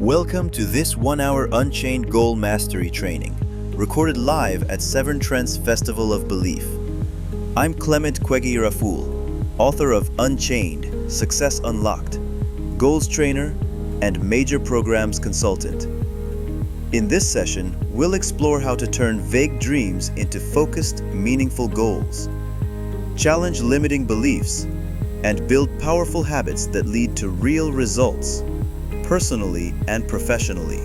Welcome to this 1 hour Unchained Goal Mastery training, recorded live at Severn Trent's Festival of Belief. I'm Clement Kwegi Raful, author of Unchained, Success Unlocked, Goals Trainer, and Major Programs Consultant. In this session, we'll explore how to turn vague dreams into focused, meaningful goals, challenge limiting beliefs, and build powerful habits that lead to real results, personally and professionally.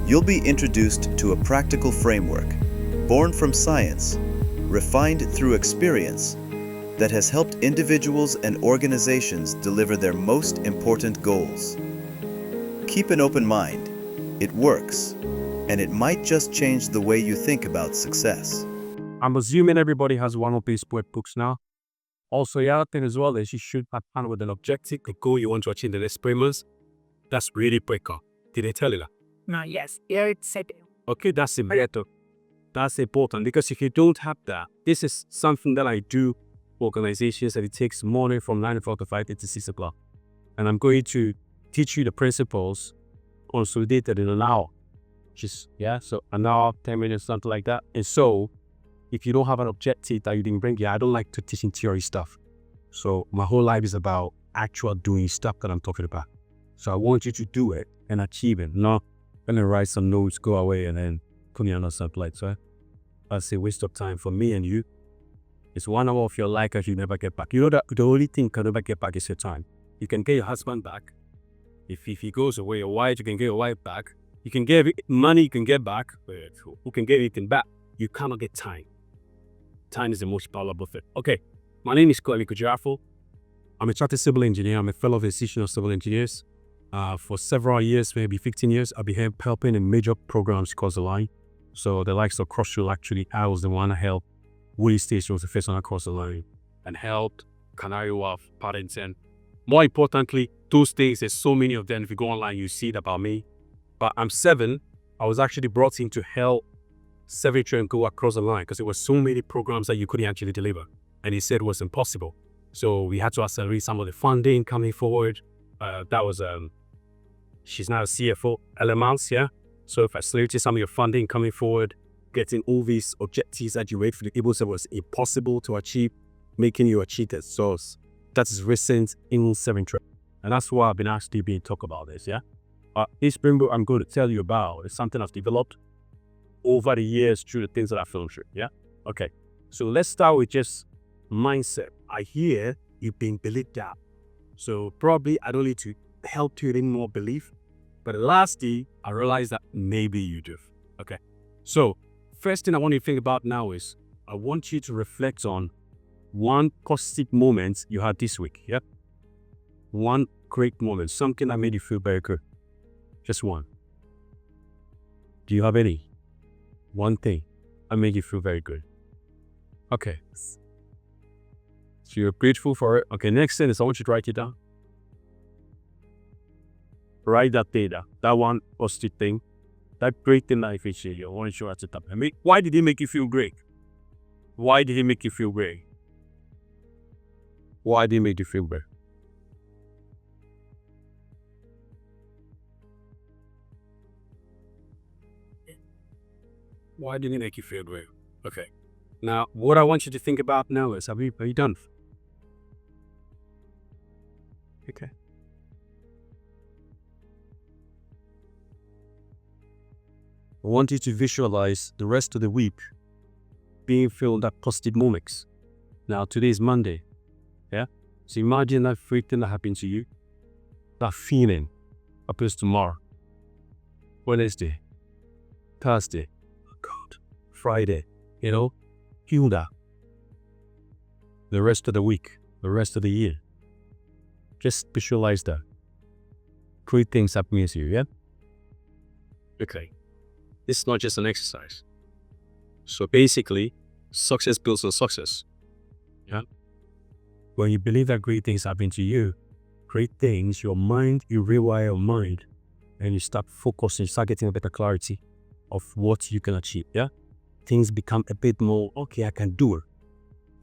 You'll be introduced to a practical framework, born from science, refined through experience, that has helped individuals and organizations deliver their most important goals. Keep an open mind. It works, and it might just change the way you think about success. I'm assuming everybody has one of these workbooks now. Also, the other thing as well is you should have plan with an objective, a goal you want to achieve in the next 3 months. That's really quicker. Did they tell you that? Yes, here it said. Okay, that's important. That's important because if you don't have that, this is something that I do for organizations and it takes morning from 9 o'clock to 5 to 6 o'clock. And I'm going to teach you the principles consolidated in an hour. So an hour, 10 minutes, something like that. And so, if you don't have an objective that you didn't bring, I don't like to teach in theory stuff. So my whole life is about actual doing stuff that I'm talking about. So I want you to do it and achieve it, not gonna write some notes, go away, and then put me on something like that. That's a waste of time for me and you. It's 1 hour of your life that you never get back. You know that the only thing you can never get back is your time. You can get your husband back. If he goes away, your wife, you can get your wife back. You can get money, you can get back. But who can get anything back? You cannot get time. Time is the most valuable thing. Okay, my name is Kwegi Raful. I'm a chartered civil engineer. I'm a fellow of the Institution of Civil Engineers. For several years, maybe 15 years, I've been helping in major programs across the line. So the likes of Crossfield, actually, I was the one that helped. Woolly Station was the first one across the line and helped Canary Wharf, Paddington. More importantly, those things, there's so many of them. If you go online, you see it about me. But I'm 7. I was actually brought in to help Severn Trent go across the line because there were so many programs that you couldn't actually deliver. And he said it was impossible. So we had to accelerate some of the funding coming forward. She's now a CFO, Elements, yeah? So if I accelerated some of your funding coming forward, getting all these objectives that you wait for the able said was impossible to achieve, making you achieve that. So that is recent in Severn Trent. And that's why I've been actually being talk about this, yeah? This framework I'm going to tell you about is something I've developed over the years through the things that I've filmed through, yeah? Okay, so let's start with just mindset. I hear you've been believed that. So probably I don't need to help you in more belief. But lastly, I realized that maybe you do. Okay, so first thing I want you to think about now is I want you to reflect on one positive moment you had this week, yeah? One great moment, something that made you feel very good. Just one. Do you have any? One thing that made you feel very good. Okay. So you're grateful for it. Okay, next thing is I want you to write it down. Write that data. That one positive thing. That great thing that I appreciate you. I want you to write it up. Why did it make you feel great? Why did it make you feel great? Why did it make you feel great? Why did it make you feel great? Okay. Now, what I want you to think about now is, are you done? Okay. I want you to visualize the rest of the week being filled with positive moments. Now, today is Monday. Yeah? So imagine that great thing that happened to you. That feeling happens tomorrow. Wednesday. Thursday. Oh God. Friday. Feel that. The rest of the week. The rest of the year. Just visualize that. Great things happening to you, yeah? Okay. This is not just an exercise. So basically, success builds on success. Yeah? When you believe that great things happen to you, great things, you rewire your mind and you start focusing, start getting a better clarity of what you can achieve, yeah? Things become a bit more, okay, I can do it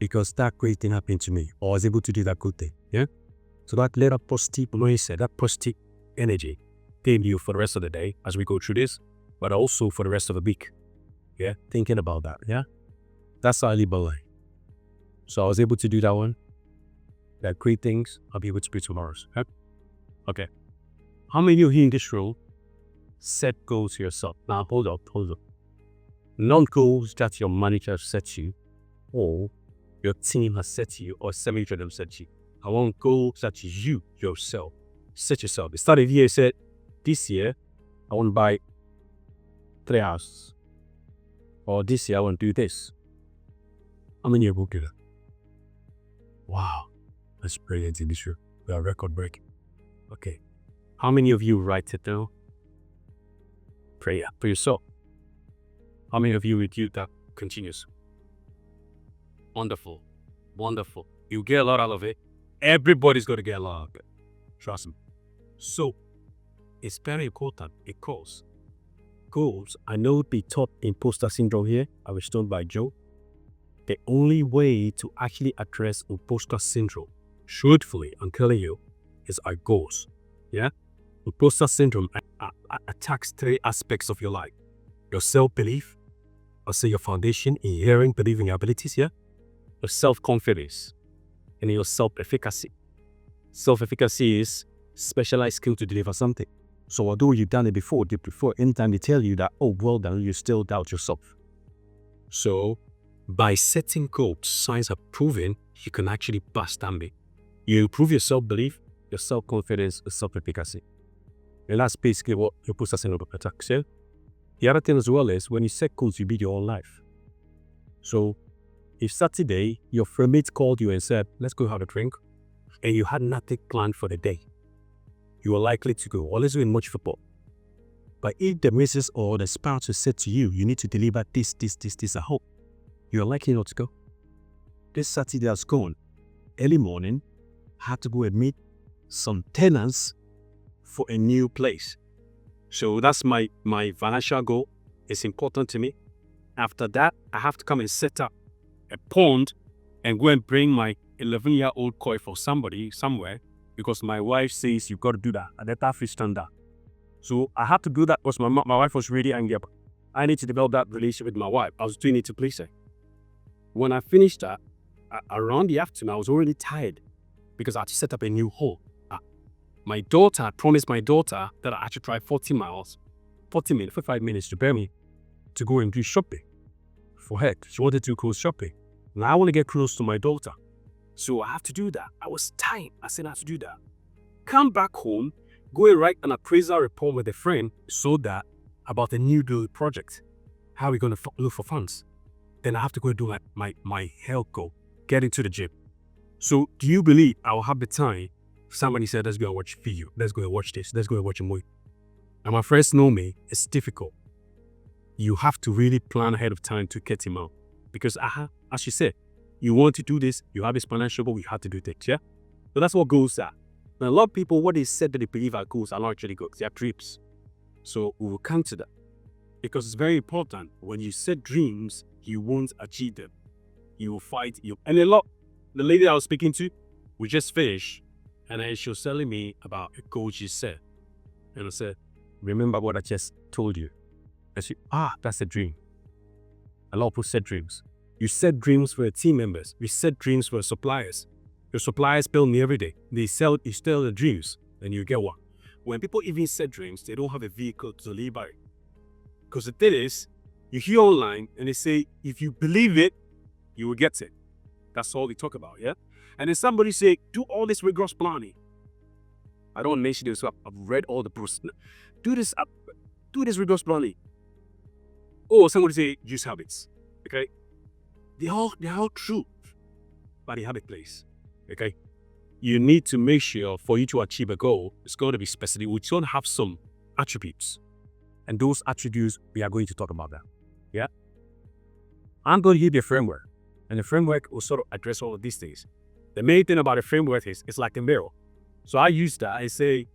because that great thing happened to me or I was able to do that good thing, yeah? So that little positive mindset, that positive energy sustain you for the rest of the day as we go through this, but also for the rest of the week. Yeah, thinking about that. Yeah, that's how I live my life. So I was able to do that one. There are great things I'll be able to do tomorrow's. Okay. How many of you in this room set goals to yourself? Now, hold up. Not goals that your manager set you, or your team has set you, or somebody them set you. I want goals that you yourself set yourself. The start of the year said, this year, I want to buy 3 houses. Or this year, I want to do this. How many of you will do that? Wow, that's brilliant in this room. We are record breaking. Okay. How many of you write it down? Prayer for yourself. How many of you will do that continuous? Wonderful. You get a lot out of it. Everybody's going to get a lot out of it. Trust me. So, it's very important because goals, I know they taught imposter syndrome here. I was told by Joe. The only way to actually address imposter syndrome, truthfully, I'm telling you, is our goals. Yeah? Imposter syndrome attacks 3 aspects of your life. Your self-belief, I'll say your foundation, inherent belief in your abilities, yeah? Your self-confidence, and your self-efficacy. Self-efficacy is specialized skill to deliver something. So although you've done it before, anytime they tell you that, oh, well done, you still doubt yourself. So, by setting goals, science have proven you can actually bust that myth. You improve your self-belief, your self-confidence, your self-efficacy. And that's basically what your imposter syndrome attacks. Yeah? The other thing as well is when you set goals, you build your own life. So, if Saturday your friend called you and said, let's go have a drink, and you had nothing planned for the day, you are likely to go, or let's do in much football. But if the missus or the spouse has said to you, you need to deliver this at home, you are likely not to go. This Saturday has gone. Early morning, I had to go and meet some tenants for a new place. So that's my financial goal. It's important to me. After that, I have to come and set up a pond and go and bring my 11-year-old koi for somebody somewhere because my wife says you've got to do that. And that's free standard. So I had to do that because my wife was really angry. I need to develop that relationship with my wife. I was doing it to please her. When I finished that, around the afternoon, I was already tired because I had to set up a new home. My daughter had promised my daughter that I had to drive 45 minutes to bear me to go and do shopping for her. She wanted to go shopping. Now I want to get close to my daughter. So I have to do that. I was tired. I said I have to do that. Come back home, go and write an appraisal report with a friend so that about a new build project. How are we going to look for funds? Then I have to go and do my health goal, get into the gym. So do you believe I will have the time if somebody said, let's go and watch video, let's go and watch this, let's go and watch a movie? And my friends know me, it's difficult. You have to really plan ahead of time to get him out. Because as you said, you want to do this, you have this financial goal, you have to do things, yeah? So that's what goals are. Now a lot of people, what they said that they believe are goals are not actually goals, they are dreams. So we will come to that. Because it's very important. When you set dreams, you won't achieve them. You will fight. And the lady I was speaking to, we just finished, and then she was telling me about a goal she set. And I said, remember what I just told you? And she, that's a dream. A lot of people set dreams. You set dreams for your team members. You set dreams for your suppliers. Your suppliers bill me every day. You sell the dreams, and you get one. When people even set dreams, they don't have a vehicle to live by. Because the thing is, you hear online and they say, if you believe it, you will get it. That's all they talk about, yeah? And then somebody say, do all this rigorous planning. I don't mention this, so I've read all the books. Do this rigorous planning. Or somebody say, use habits, okay? They're all true, but they have a place, okay? You need to make sure for you to achieve a goal, it's going to be specific. It's going to have some attributes. And those attributes, we are going to talk about that. Yeah? I'm going to give you a framework. And the framework will sort of address all of these things. The main thing about the framework is it's like a mirror. So I use that. I say,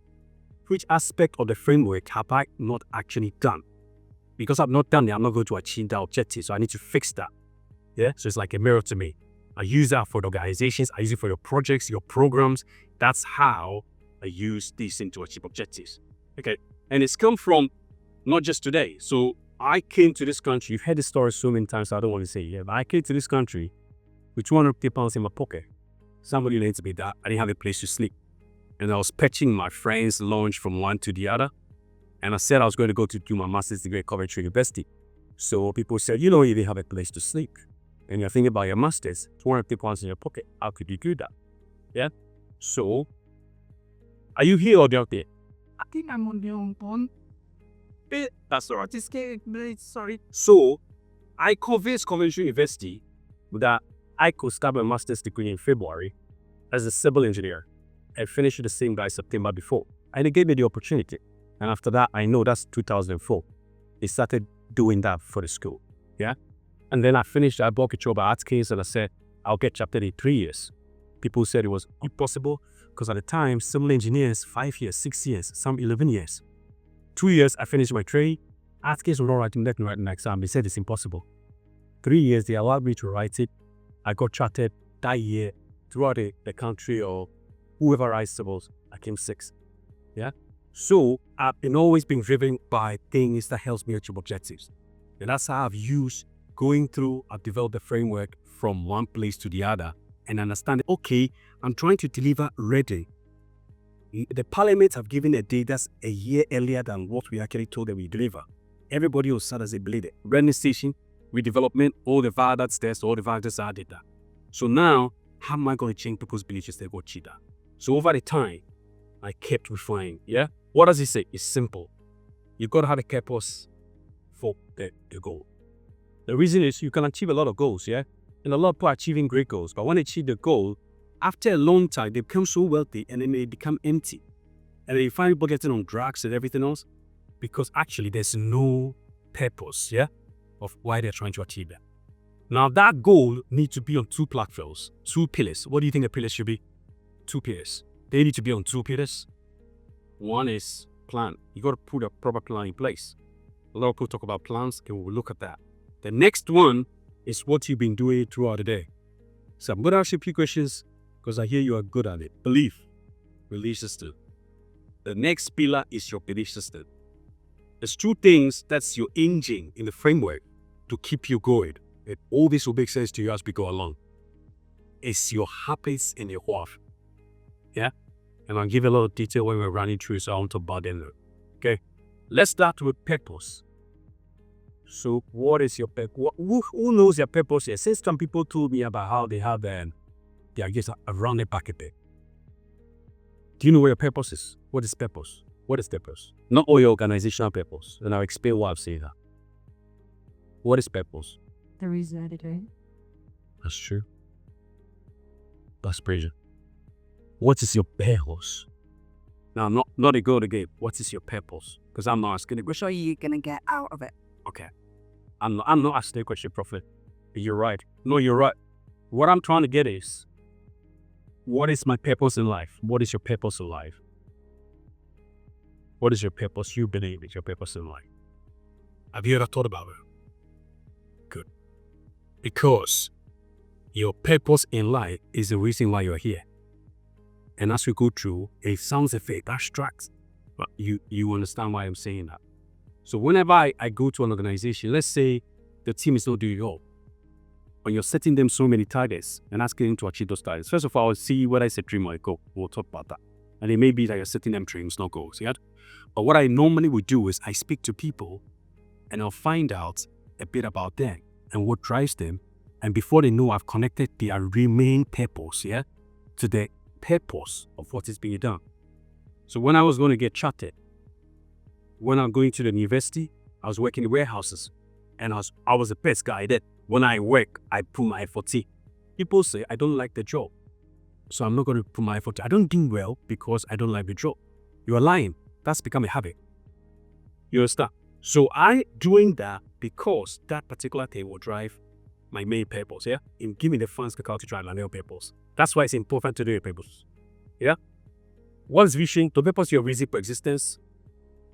which aspect of the framework have I not actually done? Because I've not done it, I'm not going to achieve that objective. So I need to fix that. Yeah? So it's like a mirror to me. I use that for the organizations. I use it for your projects, your programs. That's how I use these things to achieve objectives. Okay. And it's come from not just today. So I came to this country. You've heard this story so many times, so I don't want to say it. Yeah, but I came to this country with 250 pounds in my pocket. Somebody needs to be that. I didn't have a place to sleep. And I was patching my friend's lunch from one to the other. And I said I was going to go to do my master's degree at Coventry University. So people said, you didn't have a place to sleep. And you're thinking about your master's, 250 pounds in your pocket. How could you do that? Yeah? So, are you here or out there? I think I'm on the wrong phone. That's all right. Just kidding, please, sorry. So, I convinced Coventry University that I could start my master's degree in February as a civil engineer and finish it the same by September before. And they gave me the opportunity. And after that, I know that's 2004. They started doing that for the school. Yeah? And then I finished, I bought a job at Arts Case and I said, I'll get chaptered in 3 years. People said it was impossible because at the time, civil engineers, 5 years, 6 years, some 11 years. 2 years, I finished my trade. Arts Case was not writing that and writing an exam. They said it's impossible. 3 years, they allowed me to write it. I got chartered that year throughout the country or whoever writes civils. I came 6th. Yeah? So I've always been driven by things that helps me achieve objectives. And that's how I've used going through, I've developed a framework from one place to the other and understand, okay, I'm trying to deliver ready. The parliament have given a date that's a year earlier than what we actually told them we deliver. Everybody will start as a bleeder. Branding station, redevelopment, all the viaducts there, all the viaducts I did that. So now, how am I going to change people's beliefs to go cheetah? So over the time, I kept refining, yeah? What does he say? It's simple. You've got to have a purpose for the goal. The reason is you can achieve a lot of goals, yeah? And a lot of people are achieving great goals. But when they achieve the goal, after a long time, they become so wealthy and then they become empty. And then you find people getting on drugs and everything else because actually there's no purpose, yeah, of why they're trying to achieve that. Now that goal needs to be on 2 platforms, 2 pillars. What do you think a pillar should be? 2 pillars. They need to be on 2 pillars. One is plan. You got to put a proper plan in place. A lot of people talk about plans. Okay, we'll look at that. The next one is what you've been doing throughout the day. So I'm going to ask you a few questions because I hear you are good at it. Belief, belief system. The next pillar is your belief system. There's 2 things that's your engine in the framework to keep you going. And all this will make sense to you as we go along. It's your habits and your why. Yeah? And I'll give you a lot of detail when we're running through, so I won't talk about them. Okay? Let's start with purpose. So what is your purpose? Who knows their purpose here? Since some people told me about how they have their just around their back a bit. Do you know what your purpose is? What is purpose? What is purpose? Not all your organizational purpose. And I'll explain why I'm saying that. What is purpose? The reason I did it. That's true. That's pressure. What is your purpose? Now, not a go to game. What is your purpose? Because I'm not asking the question. What are you going to get out of it? Okay. I'm not asking the question properly. You're right. No, you're right. What I'm trying to get is, what is my purpose in life? What is your purpose in life? What is your purpose? You believe is your purpose in life. Have you ever thought about it? Good. Because your purpose in life is the reason why you're here. And as we go through, it sounds a bit abstract, but you understand why I'm saying that. So whenever I go to an organization, let's say the team is not doing well, when you're setting them so many targets and asking them to achieve those targets, first of all, I'll see whether it's a dream or a goal. We'll talk about that. And it may be that you're setting them dreams, not goals, yeah? But what I normally would do is I speak to people and I'll find out a bit about them and what drives them. And before they know, I've connected their remaining purpose, yeah, to the purpose of what is being done. So when I was going to get chartered, when I'm going to the university, I was working in warehouses and I was the best guy there. When I work, I put my effort in. People say I don't like the job, so I'm not going to put my effort in. I don't do well because I don't like the job. You are lying. That's become a habit. You understand? So I doing that because that particular thing will drive my main purpose, yeah? In giving the funds to drive my main purpose. That's why it's important to do your purpose. Yeah? What's vision? The purpose of your reason for existence.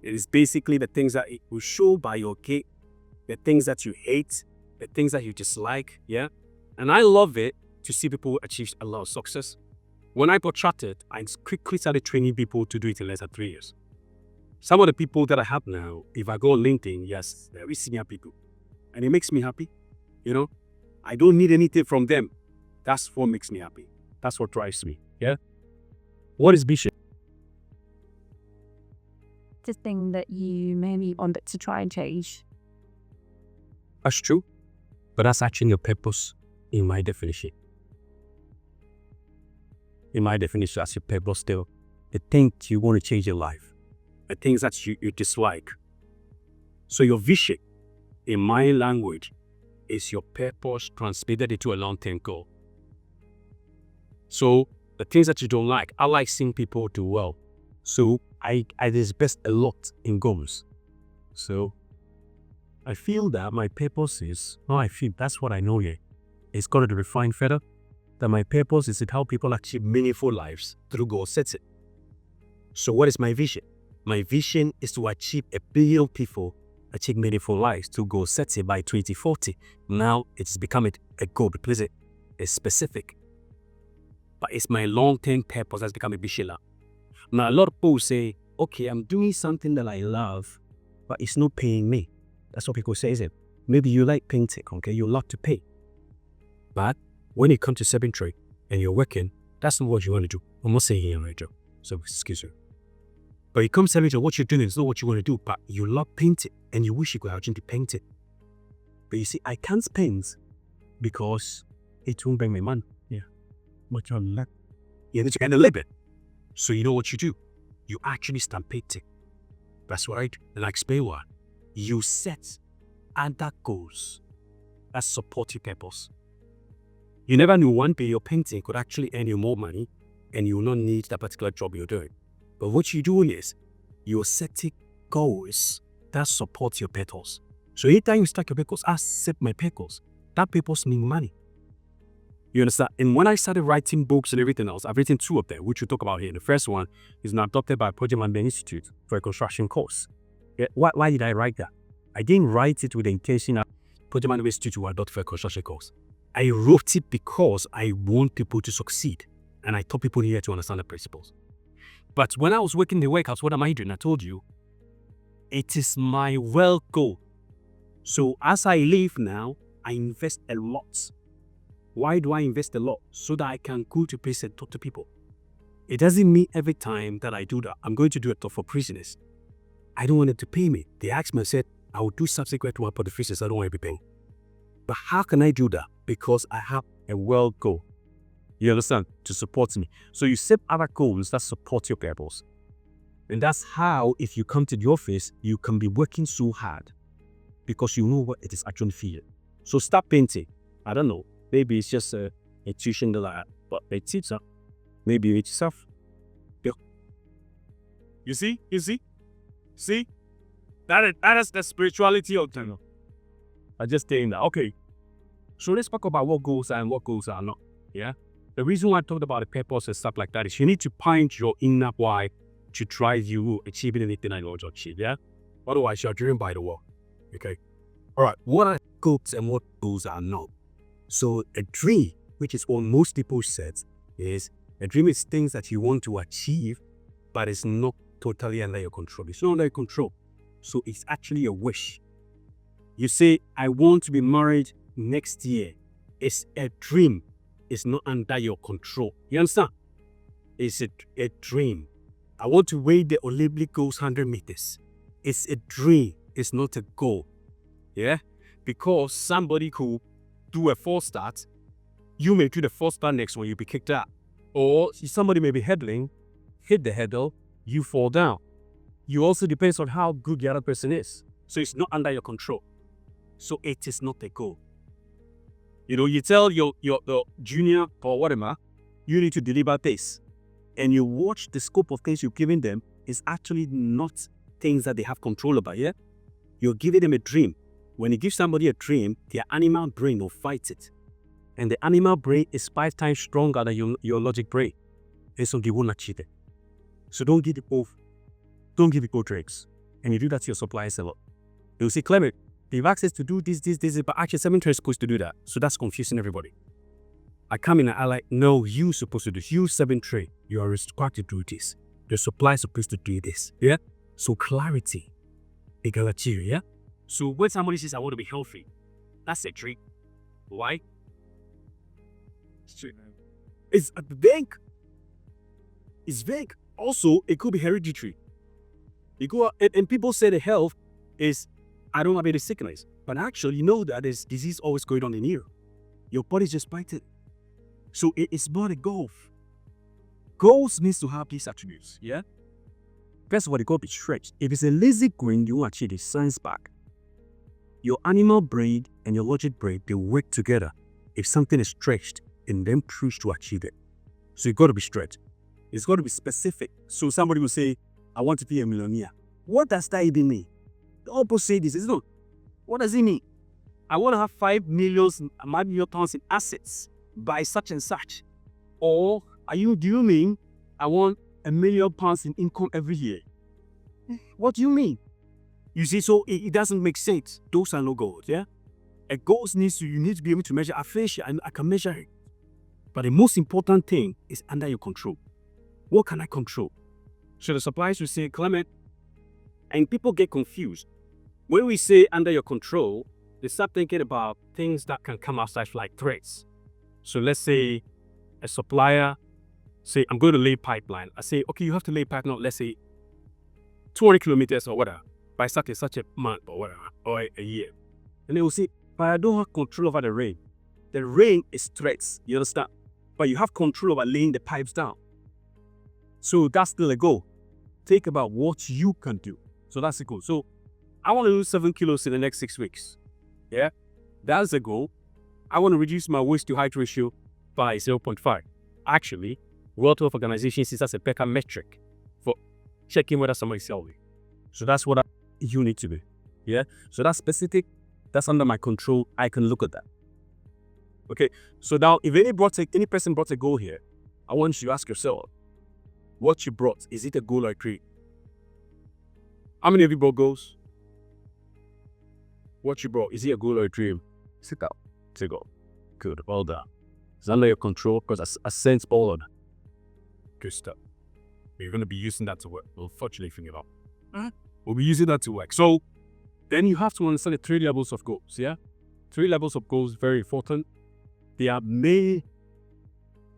It is basically the things that it will show by your gait, the things that you hate, the things that you dislike, yeah? And I love it to see people achieve a lot of success. When I got chartered, I quickly started training people to do it in less than 3 years. Some of the people that I have now, if I go on LinkedIn, yes, very senior people. And it makes me happy. You know, I don't need anything from them. That's what makes me happy. That's what drives me. Yeah. What is vision? The thing that you maybe wanted to try and change. That's true. But that's actually your purpose in my definition. In my definition, that's your purpose still. The things you want to change your life. The things that you dislike. So your vision, in my language, is your purpose translated into a long-term goal. So the things that you don't like, I like seeing people do well. So I invest a lot in goals. So I feel that my purpose is, that's what I know here. It's got to be refined further. That my purpose is to help people achieve meaningful lives through goal setting. So what is my vision? My vision is to achieve 1 billion people achieve meaningful lives through goal setting by 2040. Now it's become a goal because it's specific. But it's my long-term purpose that's become a vision now. Now a lot of people say, okay, I'm doing something that I love, but it's not paying me. That's what people say, isn't it? Maybe you like painting, okay? You love to paint. But when it comes to cemetery and you're working, that's not what you want to do. I'm not saying here, right, Joe? So excuse me. But it comes to cemetery, what you're doing is not what you want to do, but you love painting and you wish you could actually paint it. But you see, I can't paint because it won't bring me money. Yeah. But you're not. You need to kind of live it. So you know what you do? You actually start painting. That's right. And I explain why. You set other goals that support your purpose. You never knew one day your painting could actually earn you more money and you will not need that particular job you're doing. But what you're doing is you're setting goals that support your purpose. So anytime you start your purpose, I set my purpose. That purpose means money. You understand? And when I started writing books and everything else, I've written 2 of them, which we'll talk about here. The first one is now adopted by Project Management Institute for a construction course. Yeah, why did I write that? I didn't write it with the intention that Project Management Institute will adopt for a construction course. I wrote it because I want people to succeed. And I taught people here to understand the principles. But when I was working the warehouse, what am I doing? I told you, it is my well goal. So as I live now, I invest a lot. Why do I invest a lot? So that I can go to places and talk to people. It doesn't mean every time that I do that, I'm going to do a talk for prisoners. I don't want them to pay me. They asked me, I said, I will do subsequent one for the prisoners. I don't want to be paying. But how can I do that? Because I have a well goal. You understand? To support me. So you set other goals that support your purpose. And that's how, if you come to the office, you can be working so hard because you know what it is actually feeling. So start painting. I don't know. Maybe it's just a tuition that I, but it's teacher. Maybe it's yourself. Yeah. You see? See? That is the spirituality of Tango. I just saying that. Okay. So let's talk about what goals are and what goals are not. Yeah. The reason why I talked about the purpose and stuff like that is you need to find your inner why to drive you achieving anything I want to achieve. Yeah. Otherwise, you're driven by the world. Okay. All right. What are goals and what goals are not? So a dream, which is what most people said, is a dream is things that you want to achieve, but it's not totally under your control. It's not under your control. So it's actually a wish. You say, I want to be married next year. It's a dream. It's not under your control. You understand? It's a dream. I want to weigh the Olympic goals 100 meters. It's a dream. It's not a goal. Yeah? Because somebody could do a false start, you may do the false start next when you be kicked out. Or somebody may be hurdling, hit the hurdle, you fall down. You also depends on how good the other person is. So it's not under your control. So it is not a goal. You know, you tell your junior or whatever, you need to deliver this. And you watch the scope of things you're giving them is actually not things that they have control over, yeah? You're giving them a dream. When you give somebody a dream, their animal brain will fight it. And the animal brain is 5 times stronger than your logic brain. And so they won't achieve it. So don't give people tricks. And you do that to your suppliers a lot. They'll say, Clement, they have access to do this, but actually 7 trades supposed to do that. So that's confusing everybody. I come in and I like, no, you're supposed to do this. You 7 trade, you are required to do this. The supplier is supposed to do this. Yeah? So clarity, they can achieve, yeah? So when somebody says, I want to be healthy, that's a trick. Why? It's vague. It's vague. Also, it could be hereditary. You go and people say the health is, I don't have any sickness. But actually, you know that there's disease always going on in you. Your body's just fighting. So it's not a goal. Goals needs to have these attributes, yeah? First of all, they got to be stretched. If it's a lazy going, you want to achieve the science back. Your animal brain and your logic brain, they work together. If something is stretched, and then push to achieve it. So you got to be stretched. It's got to be specific. So somebody will say, I want to be a millionaire. What does that even mean? The opposite is, no. What does it mean? I want to have 5 million pounds in assets by such and such. Or do you mean I want £1 million in income every year? What do you mean? You see, so it doesn't make sense. Those are no goals, yeah? A goal you need to be able to measure aphasia, and I can measure it. But the most important thing is under your control. What can I control? So the suppliers will say, Clement, and people get confused. When we say under your control, they start thinking about things that can come outside like threats. So let's say a supplier say, I'm going to lay pipeline. I say, okay, you have to lay pipeline, let's say 200 kilometers or whatever, by such a month or whatever, or a year. And they will say, but I don't have control over the rain. The rain is threats, you understand? But you have control over laying the pipes down. So that's still a goal. Think about what you can do. So that's the goal. So I want to lose 7 kilos in the next 6 weeks. Yeah, that's the goal. I want to reduce my waist to height ratio by 0.5. Actually, World Health Organization sees as a better metric for checking whether somebody is healthy. So that's what you need to do. Yeah, so that's specific. That's under my control. I can look at that. Okay, so now if any person brought a goal here, I want you to ask yourself, what you brought, is it a goal or a dream? How many of you brought goals? What you brought, is it a goal or a dream? It's a goal. It's a goal. Good, well done. It's under your control because I sense all of that. Good stuff. We're going to be using that to work. We'll fortunately figure it out. We'll be using that to work. So then you have to understand the 3 levels of goals, yeah? 3 levels of goals, very important. There are many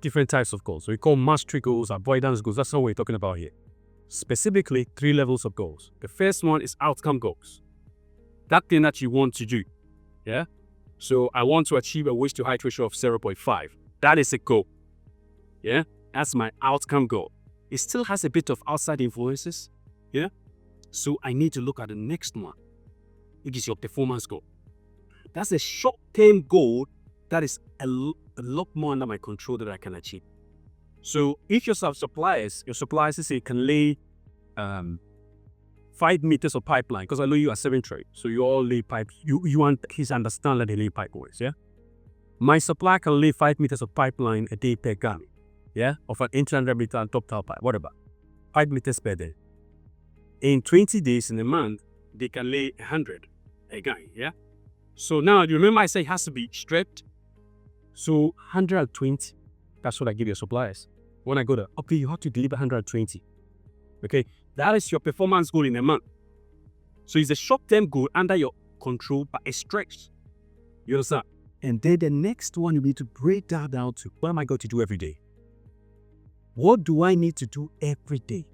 different types of goals. So we call mastery goals, avoidance goals. That's what we're talking about here. Specifically, 3 levels of goals. The first one is outcome goals. That thing that you want to do. Yeah? So I want to achieve a waist to height ratio of 0.5. That is a goal. Yeah? That's my outcome goal. It still has a bit of outside influences. Yeah? So I need to look at the next one, which is your performance goal. That's a short-term goal that is a lot more under my control that I can achieve. So if your suppliers say can lay 5 meters of pipeline, because I know you are 7 trade, so you all lay pipe. You want his understand that they lay pipeways, yeah? My supplier can lay 5 meters of pipeline a day per gun, yeah? Of an 800 meter and top pipe, whatever. 5 meters per day. In 20 days in a month, they can lay 100 a gun, yeah? So now, you remember I said it has to be stripped? So 120, that's what I give your suppliers. When I go there, okay, you have to deliver 120. Okay, that is your performance goal in a month. So it's a short-term goal under your control, but it's stretched. You understand? And then the next one, you need to break that down to what am I going to do every day? What do I need to do every day?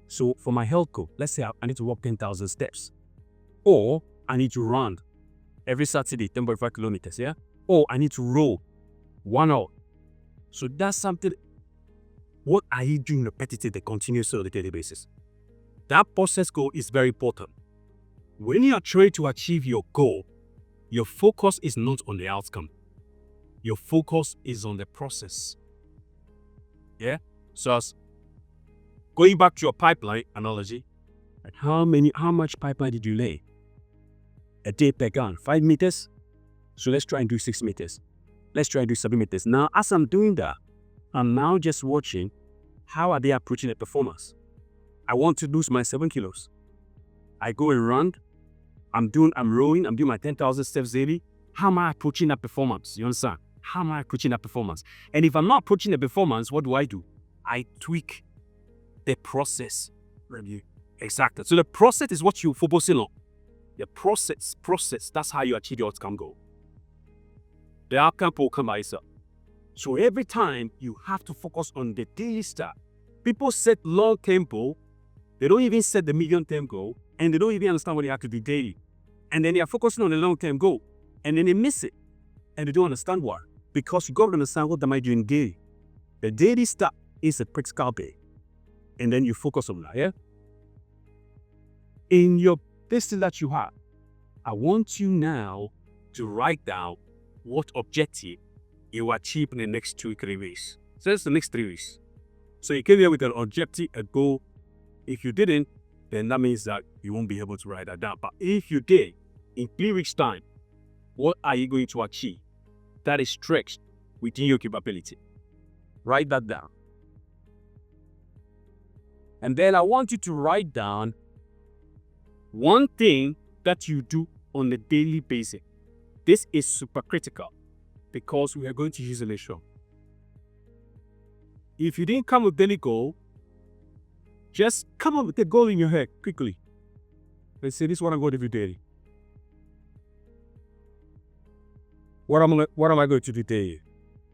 So for my health goal, let's say I need to walk 10,000 steps. Or I need to run every Saturday, 10.5 kilometers, yeah? Or I need to row 1 hour. So that's something. What are you doing repetitively, continuously on a daily basis? That process goal is very important. When you are trying to achieve your goal, your focus is not on the outcome. Your focus is on the process. Yeah? So as going back to your pipeline analogy, how much pipeline did you lay? A day per gun, 5 meters? So let's try and do 6 meters. Let's try and do 7 meters. Now, as I'm doing that, I'm now just watching how are they approaching the performance. I want to lose my 7 kilos. I go and run. I'm rowing. I'm doing my 10,000 steps daily. How am I approaching that performance? You understand? How am I approaching that performance? And if I'm not approaching the performance, what do? I tweak the process review. Exactly. So the process is what you're focusing on. The process, that's how you achieve your outcome goal. The outcome will come by itself. So every time you have to focus on the daily stuff. People set long-term goal, they don't even set the medium-term goal, and they don't even understand what they have to do daily. And then they are focusing on the long-term goal, and then they miss it, and they don't understand why. Because you got to understand what am I doing daily. The daily stuff is a critical bit, and then you focus on that, yeah? In your thing that you have, I want you now to write down what objective you will achieve in the next 2-3 weeks. So that's the next 3 weeks. So you came here with an objective, a goal. If you didn't, then that means that you won't be able to write that down. But if you did, in 3 weeks' time, what are you going to achieve that is stretched within your capability? Write that down. And then I want you to write down one thing that you do on a daily basis. This is super critical because we are going to use it later on. If you didn't come with daily goal, just come up with a goal in your head quickly. Let's say this is what I'm going to do daily. What am I going to do daily?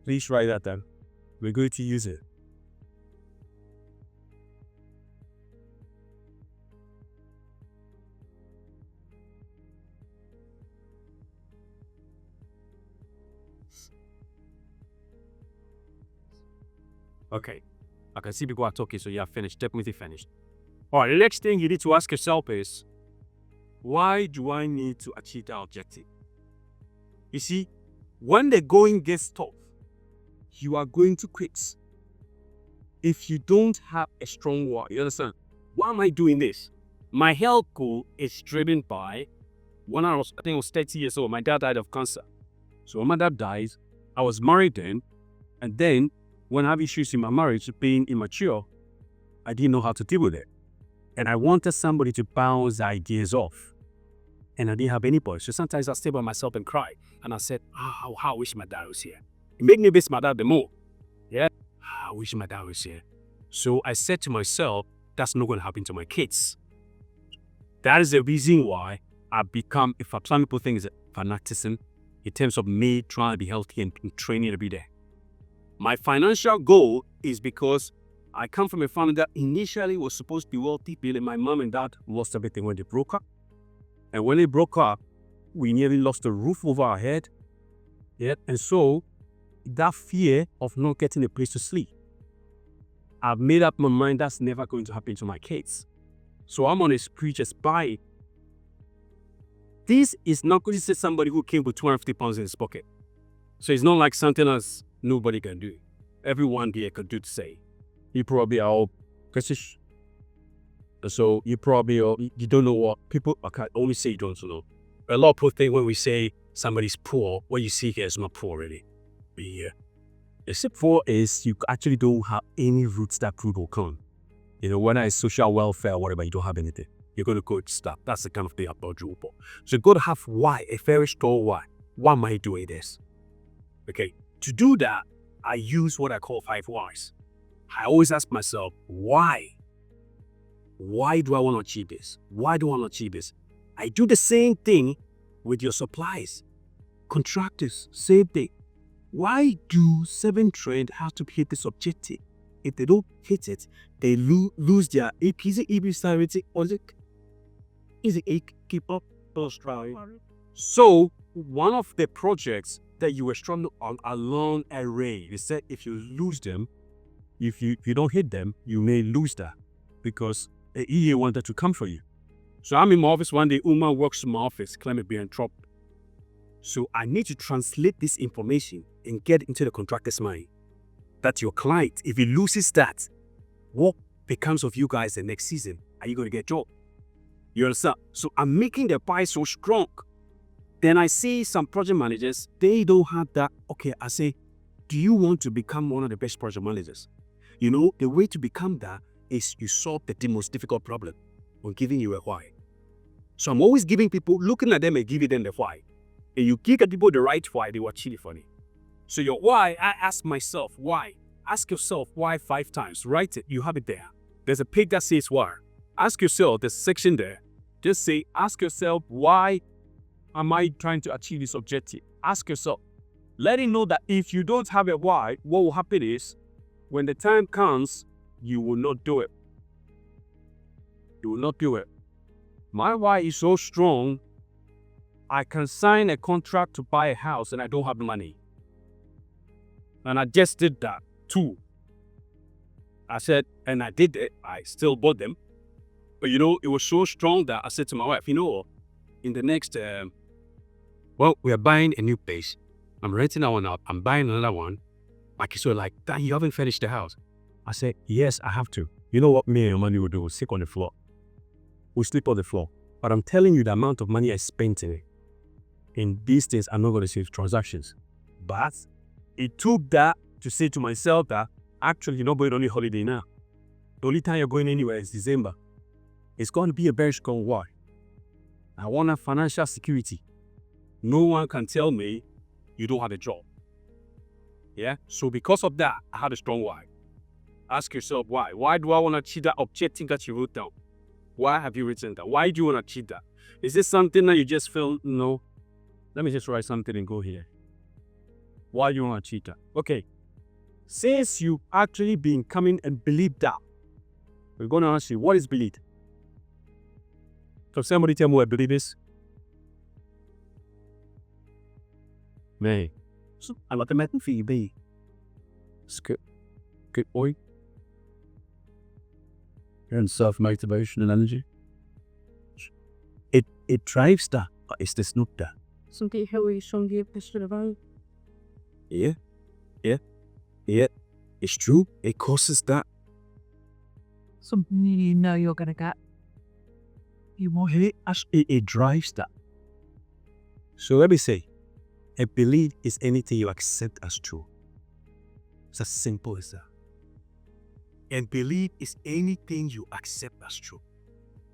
Please write that down. We're going to use it. Okay, I can see people are talking, so you are finished, definitely finished. All right, the next thing you need to ask yourself is, why do I need to achieve that objective? You see, when the going gets tough, you are going to quit. If you don't have a strong why, you understand? Why am I doing this? My health goal is driven by, when I think I was 30 years old, my dad died of cancer. So when my dad dies, I was married then, and then when I have issues in my marriage, being immature, I didn't know how to deal with it. And I wanted somebody to bounce ideas off. And I didn't have anybody. So sometimes I stay by myself and cry. And I said, how I wish my dad was here. It made me miss my dad the more. Yeah, I wish my dad was here. So I said to myself, that's not going to happen to my kids. That is the reason why I've become, if some people think it's fanaticism, in terms of me trying to be healthy and training every day. My financial goal is because I come from a family that initially was supposed to be wealthy, but my mom and dad lost everything when they broke up. And when they broke up, we nearly lost the roof over our head. Yeah, and so that fear of not getting a place to sleep, I've made up my mind that's never going to happen to my kids. So I'm on a spree just buy it. This is not going to say somebody who came with 250 pounds in his pocket. So it's not like something else nobody can do. Everyone here can do the same. You probably are all British. So you probably you don't know what people, I can't only say you don't know. A lot of people think when we say somebody's poor, what you see here is not poor really. Yeah. Except poor is you actually don't have any roots that food will come. You know, when it's social welfare or whatever, you don't have anything. You're going to go to stuff. That's the kind of thing about you. So you got to have why, a very strong why. Why am I doing this? Okay. To do that, I use what I call 5 whys. I always ask myself, why? Why do I want to achieve this? Why do I want to achieve this? I do the same thing with your suppliers, contractors, same thing. Why do 7 Trend have to hit this objective? If they don't hit it, they lose their AP. Is it AP stability or is it keep up or strong? So one of the projects that you were strong on are long array. They said if you lose them, if you don't hit them, you may lose that because the EA wanted to come for you. So I'm in my office one day, Uma works in my office, Clement be in trouble. So I need to translate this information and get it into the contractor's mind. That your client, if he loses that, what becomes of you guys the next season? Are you going to get a job? You understand? So I'm making the pie so strong. Then I see some project managers, they don't have that. Okay, I say, do you want to become one of the best project managers? You know, the way to become that is you solve the most difficult problem on giving you a why. So I'm always giving people, looking at them and giving them the why. And you give people the right why, they will achieve it for you. So your why, I ask myself, why? Ask yourself why 5 times. Write it. You have it there. There's a page that says why. Ask yourself, the section there, just say, ask yourself, why am I trying to achieve this objective? Ask yourself. Let it know that if you don't have a why, what will happen is, when the time comes, you will not do it. You will not do it. My why is so strong, I can sign a contract to buy a house and I don't have the money. And I just did that too. I said, and I did it, I still bought them. But it was so strong that I said to my wife, in the next, we are buying a new place. I'm renting that one out. I'm buying another one. Dan, you haven't finished the house. I said, yes, I have to. You know what me and your money will do? We'll sleep on the floor. We'll sleep on the floor. But I'm telling you the amount of money I spent in these things, I'm not going to say transactions. But it took that to say to myself that actually you're not going on any holiday now. The only time you're going anywhere is December. It's going to be a very strong why. I want a financial security. No one can tell me you don't have a job. Yeah? So because of that, I had a strong why. Ask yourself why. Why do I want to achieve that objective that you wrote down? Why have you written that? Why do you want to achieve that? Is this something that you just feel, no? Let me just write something and go here. Why do you want to achieve that? Okay. Since you actually been coming and believe that, we're going to ask you, what is belief? Can somebody tell me what belief is? Me. So, I'm not the method for you, be. It's good. Good boy. You're in self-motivation and energy. It drives that, but it's just not that. Something how we should be passionate about. Yeah. It's true. It causes that. Something you know you're going to get. It drives that. So let me say, a belief is anything you accept as true. It's as simple as that. And belief is anything you accept as true.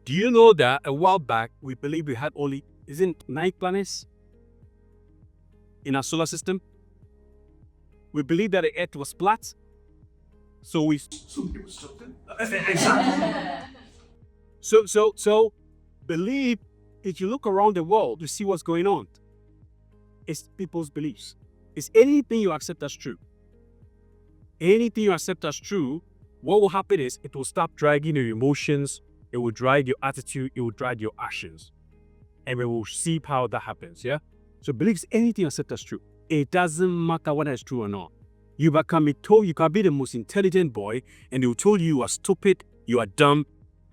Do you know that a while back, we believed we had only, 9 planets in our solar system? We believed that the Earth was flat. So we... So belief, if you look around the world, you see what's going on. It's people's beliefs. It's anything you accept as true. Anything you accept as true, what will happen is it will stop dragging your emotions, it will drag your attitude, it will drag your actions. And we will see how that happens, yeah? So belief is anything you accept as true. It doesn't matter whether it's true or not. You can be the most intelligent boy, and they will tell you are stupid, you are dumb,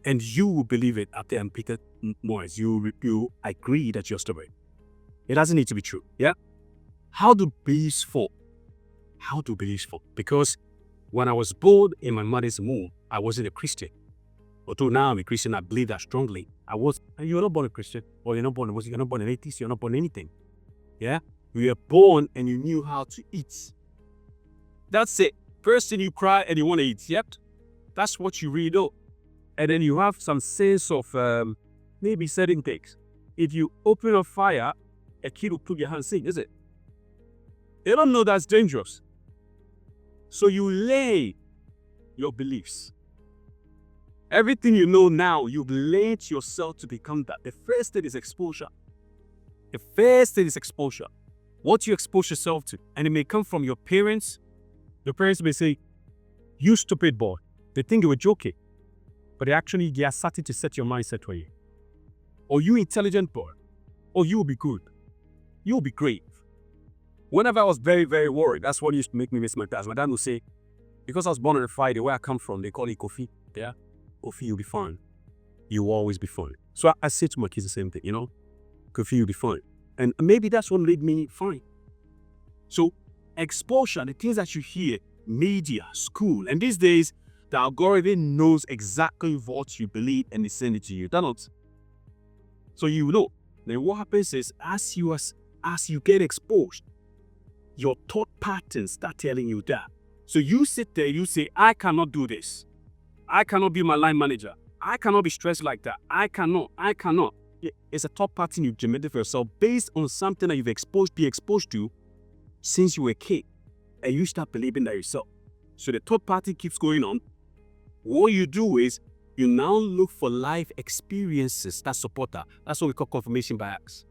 and you will believe it after repeated noise. You agree that you're stupid. It doesn't need to be true, yeah? How do beliefs fall? Because when I was born in my mother's womb, I wasn't a Christian. Although now I'm a Christian, I believe that strongly. You're not born a Christian, or you're not born an atheist, you're not born anything. Yeah? You were born and you knew how to eat. That's it. First thing you cry and you want to eat, yep? That's what you really know. And then you have some sense of maybe certain things. If you open a fire, a kid will put your hand in, is it? They don't know that's dangerous. So you lay your beliefs. Everything you know now, you've laid yourself to become that. The first thing is exposure. What you expose yourself to. And it may come from your parents. Your parents may say, you stupid boy. They think you were joking. But they are starting to set your mindset for you. Or you intelligent boy. Or you will be good. You will be great. Whenever I was very, very worried, that's what used to make me miss my class. My dad would say, because I was born on a Friday, where I come from, they call it Kofi. Yeah? Kofi, you'll be fine. You will always be fine. So I say to my kids the same thing, Kofi, you'll be fine. And maybe that's what made me fine. So exposure, the things that you hear, media, school, and these days, the algorithm knows exactly what you believe and they send it to you. That's so you know. Then what happens is, as you get exposed, your thought patterns start telling you that. So you sit there, you say, I cannot do this. I cannot be my line manager. I cannot be stressed like that. I cannot. It's a thought pattern you've generated for yourself based on something that you've been exposed to since you were a kid. And you start believing that yourself. So the thought pattern keeps going on. What you do is, You now look for life experiences that support that. That's what we call confirmation bias.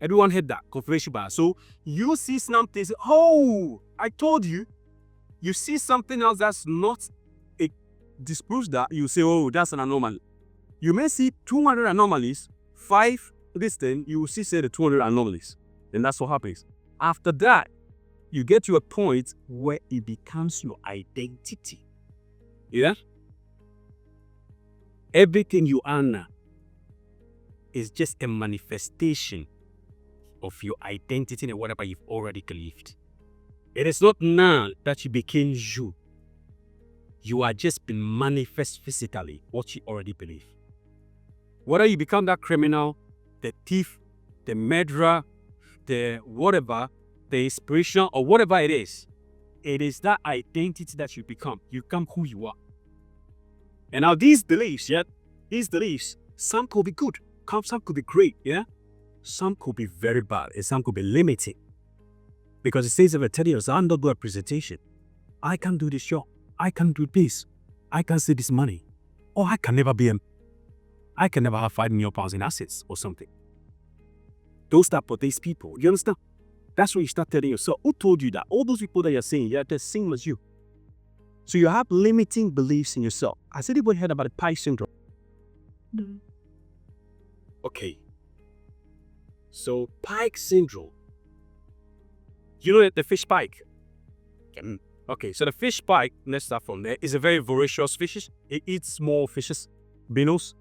Everyone heard that, confirmation bias. So you see something, say, oh, I told you. You see something else that's not, it disproves that, you say, oh, that's an anomaly. You may see 200 anomalies, 5 this thing, you will see, say, the 200 anomalies. Then that's what happens. After that, you get to a point where it becomes your identity. Yeah? Everything you are now is just a manifestation of your identity and whatever you've already believed. It is not now that you became you. You are just been manifest physically what you already believe. Whether you become that criminal, the thief, the murderer, the whatever, the inspirational or whatever it is that identity that you become. You become who you are. And now these beliefs, some could be good, some could be great, yeah? Some could be very bad, and some could be limiting. Because it says, if I tell you, I'm not good at presentation, I can't do this job, I can't do this, I can't see this money, or I can never have £5 million in assets or something. Those type of these people, you understand? That's when you start telling yourself, who told you that? All those people that you're saying, yeah, they're the same as you. So you have limiting beliefs in yourself. Has anybody heard about the pie syndrome? No. Okay. So pike syndrome. You know the fish pike? Okay, so the fish pike, let's start from there, is a very voracious fish. It eats small fishes, minnows.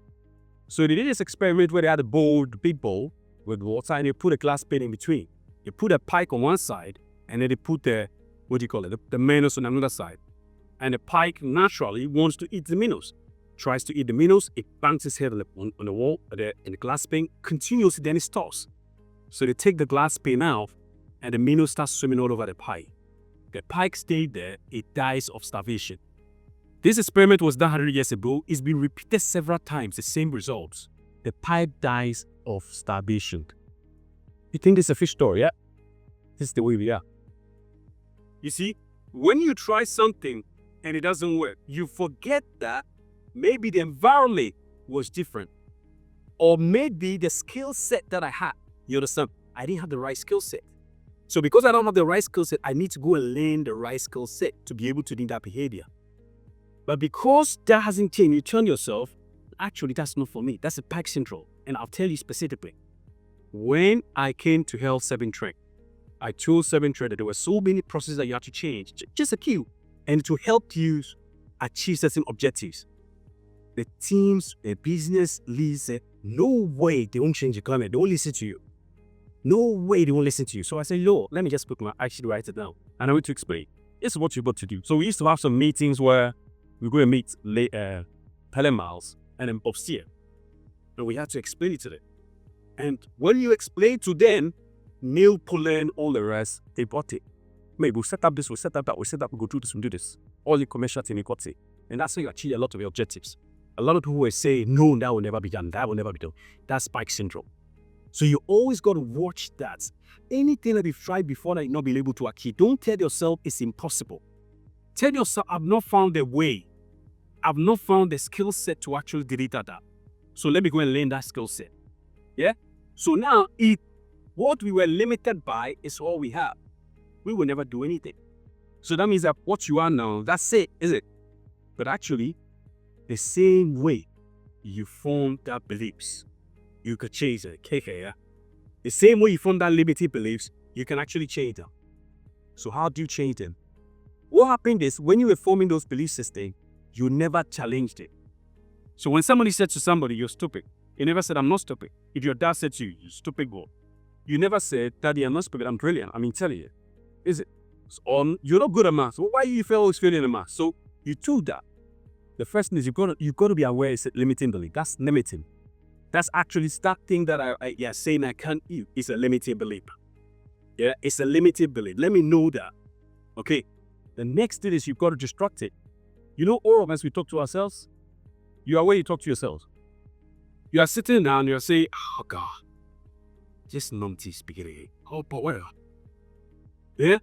So they did this experiment where they had a bowl, the big bowl with water, and they put a glass pane in between. They put a pike on one side, and then they put the minnows on another side. And the pike naturally wants to eat the minnows. Tries to eat the minnows, it bangs its head on the wall, in the glass pane, continuously, then it stops. So they take the glass pane out, and the minnow starts swimming all over the pike. The pike stayed there, it dies of starvation. This experiment was done 100 years ago. It's been repeated several times, the same results. The pike dies of starvation. You think this is a fish story, yeah? This is the way we are. You see, when you try something and it doesn't work, you forget that maybe the environment was different. Or maybe the skill set that I had, you understand? I didn't have the right skill set. So because I don't have the right skill set, I need to go and learn the right skill set to be able to do that behavior. But because that hasn't changed, you turn yourself, actually that's not for me. That's a pike syndrome. And I'll tell you specifically. When I came to Health 7 Train, I told 7 Train that there were so many processes that you have to change, just a few, and to help you achieve certain objectives. The teams, the business leads said, no way they won't change the climate. They won't listen to you. No way they won't listen to you. So I said, yo, let me just actually write it down. And I went to explain. This is what you're about to do. So we used to have some meetings where we go and meet Helen Miles and then Bob Steer. And we had to explain it to them. And when you explain to them, Neil Pullen, all the rest, they bought it. Maybe we'll set up this, we'll set up that, we'll set up, we'll go do this, we'll do this. All the commercial thing you got it. And that's how you achieve a lot of your objectives. A lot of people will say, no, that will never be done, that will never be done. That's spike syndrome. So you always got to watch that. Anything that you've tried before that you've not been able to achieve, don't tell yourself it's impossible. Tell yourself, I've not found a way. I've not found the skill set to actually deliver that. So let me go and learn that skill set. Yeah? So now, if what we were limited by is all we have, we will never do anything. So that means that what you are now, that's it, is it? But actually, the same way you form that beliefs, you could change it. Yeah? The same way you form that limited beliefs, you can actually change them. So how do you change them? What happened is, when you were forming those belief systems, you never challenged it. So when somebody said to somebody, you're stupid, you never said, I'm not stupid. If your dad said to you, you stupid boy, you never said, Daddy, I'm not stupid, I'm brilliant. I'm intelligent. Is it? So, you're not good at math. So why you always failing in math? So you told that. The first thing is you've got to be aware it's a limiting belief. That's limiting. That's actually that thing that I saying I can't eat is a limiting belief. Yeah, it's a limiting belief. Let me know that. Okay. The next thing is you've got to destruct it. You know, all of us, we talk to ourselves. You are where you talk to yourselves. You are sitting down and you're saying, oh God, just numpty spaghetti. Oh, but where? Yeah?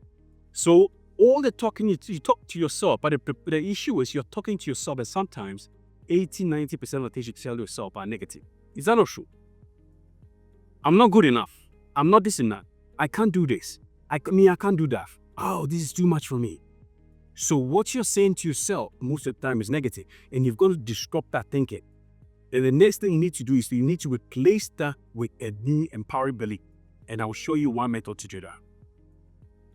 So all the talking, you talk to yourself, but the issue is you're talking to yourself, and sometimes 80-90% of things you tell yourself are negative. Is that not true? I'm not good enough. I'm not this and that. I can't do this. I can't do that. Oh, this is too much for me. So what you're saying to yourself most of the time is negative, and you've got to disrupt that thinking. And the next thing you need to do is you need to replace that with a new empowering belief. And I'll show you one method to do that.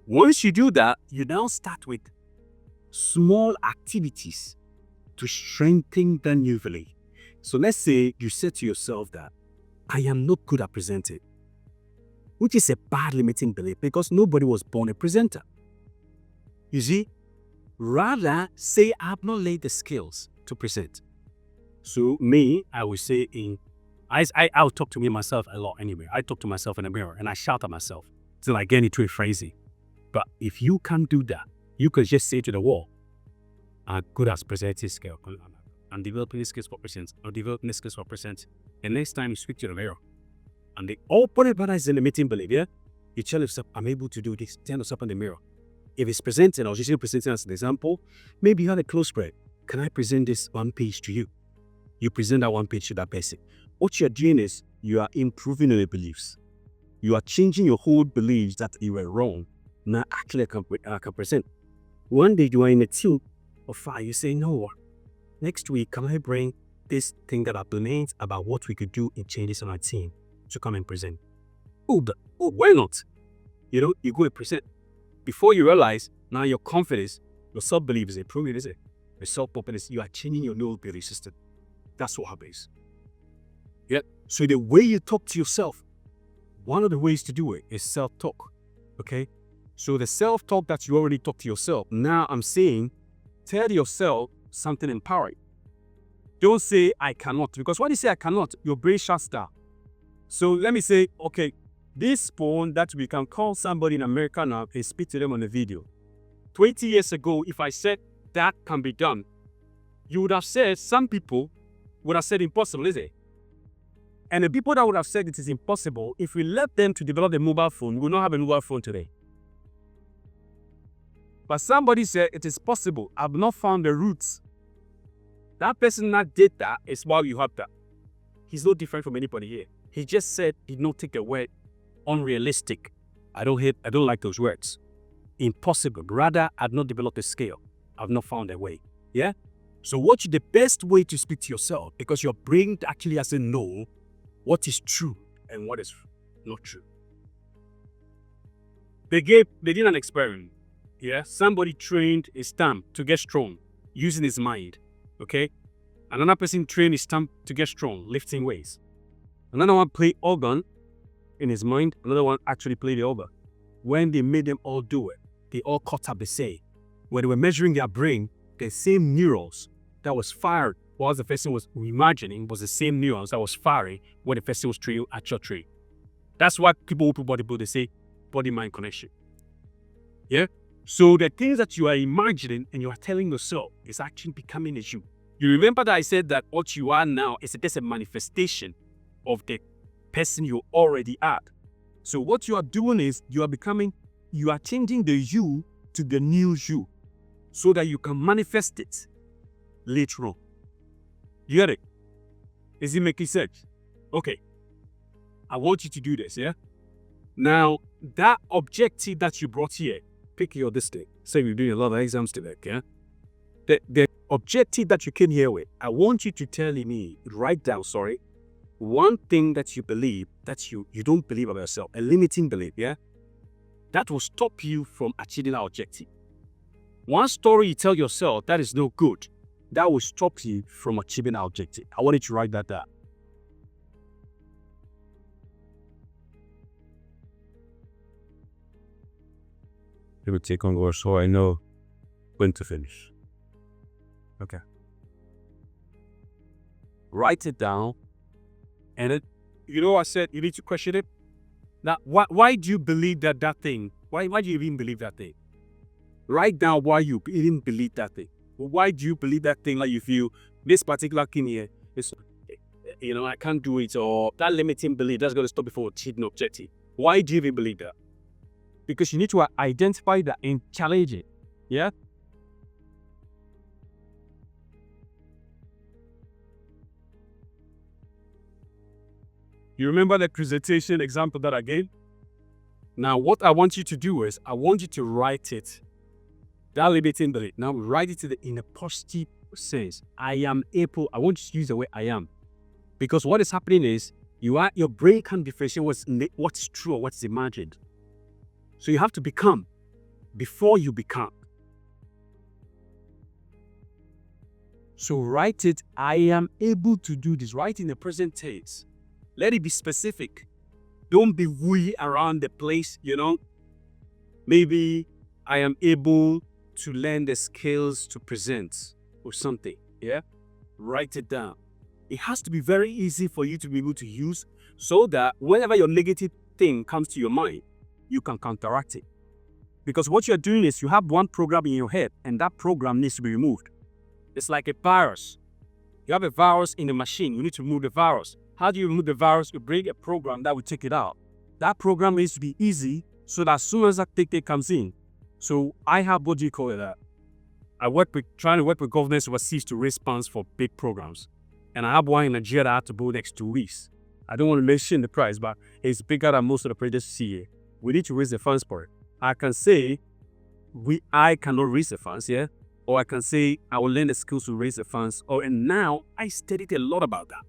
Once you do that, you now start with small activities to strengthen the new belief. So let's say you said to yourself that I am not good at presenting, which is a bad limiting belief because nobody was born a presenter. You see, rather say I have not laid the skills to present. So me, I would say I'll talk to me myself a lot anyway. I talk to myself in the mirror and I shout at myself till I get into a frenzy. But if you can't do that, you could just say to the wall, I'm good at presenting skill. I'm developing the skills for present. I'm developing the skills for present. And next time you speak to the mirror, and they all put it is in the meeting belief, yeah? You tell yourself, I'm able to do this. Tell yourself in the mirror. If it's presenting, I was just presenting as an example, maybe you had a close friend. Can I present this one page to you? You present that one page to that person. What you're doing is you are improving on your beliefs. You are changing your whole beliefs that you were wrong. Now actually I can present. One day you are in a team of 5. You say, no, next week can I bring this thing that I believed about what we could do in changes on our team to come and present? Oh, why not? You go and present. Before you realize, now your confidence, your self-belief is improving, is it? Your self-confidence, you are changing your new belief system. That's what happens. Yeah. So the way you talk to yourself, one of the ways to do it is self-talk. Okay. So the self-talk that you already talk to yourself, now I'm saying, tell yourself something empowering. Don't say I cannot, because when you say I cannot, your brain shuts down. So let me say, okay, this phone that we can call somebody in America now and speak to them on a video. 20 years ago, if I said that can be done, you would have said, some people would have said impossible, is it? And the people that would have said it is impossible, if we left them to develop a mobile phone, we would not have a mobile phone today. But somebody said it is possible. I've not found the roots. That person that did that is why you have that. He's no different from anybody here. He just said he did not take the word unrealistic. I don't like those words. Impossible. Rather, I've not developed a scale. I've not found a way. Yeah? So what's the best way to speak to yourself? Because your brain actually has to know what is true and what is not true. They did an experiment. Yeah? Somebody trained his thumb to get strong using his mind. Okay? Another person trained his thumb to get strong, lifting weights. Another one played organ in his mind. Another one actually played the organ. When they made them all do it, they all caught up the same. When they were measuring their brain, the same neurons that was fired while the person was imagining was the same neurons that was firing when the person was training actual training. That's why people who bodybuilding, they say body-mind connection. Yeah? So the things that you are imagining and you are telling yourself is actually becoming a you. You remember that I said that what you are now is just a manifestation of the person you already are. So what you are doing is you are changing the you to the new you so that you can manifest it later on. You get it? Is it making sense? Okay. I want you to do this, yeah? Now, that objective that you brought here, pick your district. Say you're doing a lot of exams today, yeah? The objective that you came here with, I want you to tell me, write down, one thing that you believe that you don't believe about yourself, a limiting belief, yeah? That will stop you from achieving that objective. One story you tell yourself that is no good, that will stop you from achieving that objective. I want you to write that down. Let me take on over so I know when to finish. Okay. Write it down. And I said you need to question it. Now, why do you believe that thing? Why do you even believe that thing? Write down why you even believe that thing. Why do you believe that thing? Like you feel this particular thing here is, I can't do it, or that limiting belief that's going to stop you from achieving an objective. Why do you even believe that? Because you need to identify that and challenge it. Yeah? You remember the presentation example that I gave? Now, what I want you to do is, I want you to write it. That limiting belief. Now, write it in a positive sense. I am able. I want you to use the word I am. Because what is happening is, your brain can't differentiate what's true or what's imagined. So you have to become before you become. So write it, I am able to do this. Write in the present tense. Let it be specific. Don't be wooey around the place, Maybe I am able to learn the skills to present or something, yeah? Write it down. It has to be very easy for you to be able to use so that whenever your negative thing comes to your mind, you can counteract it. Because what you're doing is you have one program in your head and that program needs to be removed. It's like a virus. You have a virus in the machine. You need to remove the virus. How do you remove the virus? You bring a program that will take it out. That program needs to be easy so that as soon as that ticket comes in. So I have, what do you call it? Trying to work with governments overseas to raise funds for big programs. And I have one in Nigeria that I have to build next 2 weeks. I don't want to mention the price, but it's bigger than most of the projects you see here. We need to raise the funds for it. I can say, I cannot raise the funds, yeah? Or I can say, I will learn the skills to raise the funds. And now, I studied a lot about that.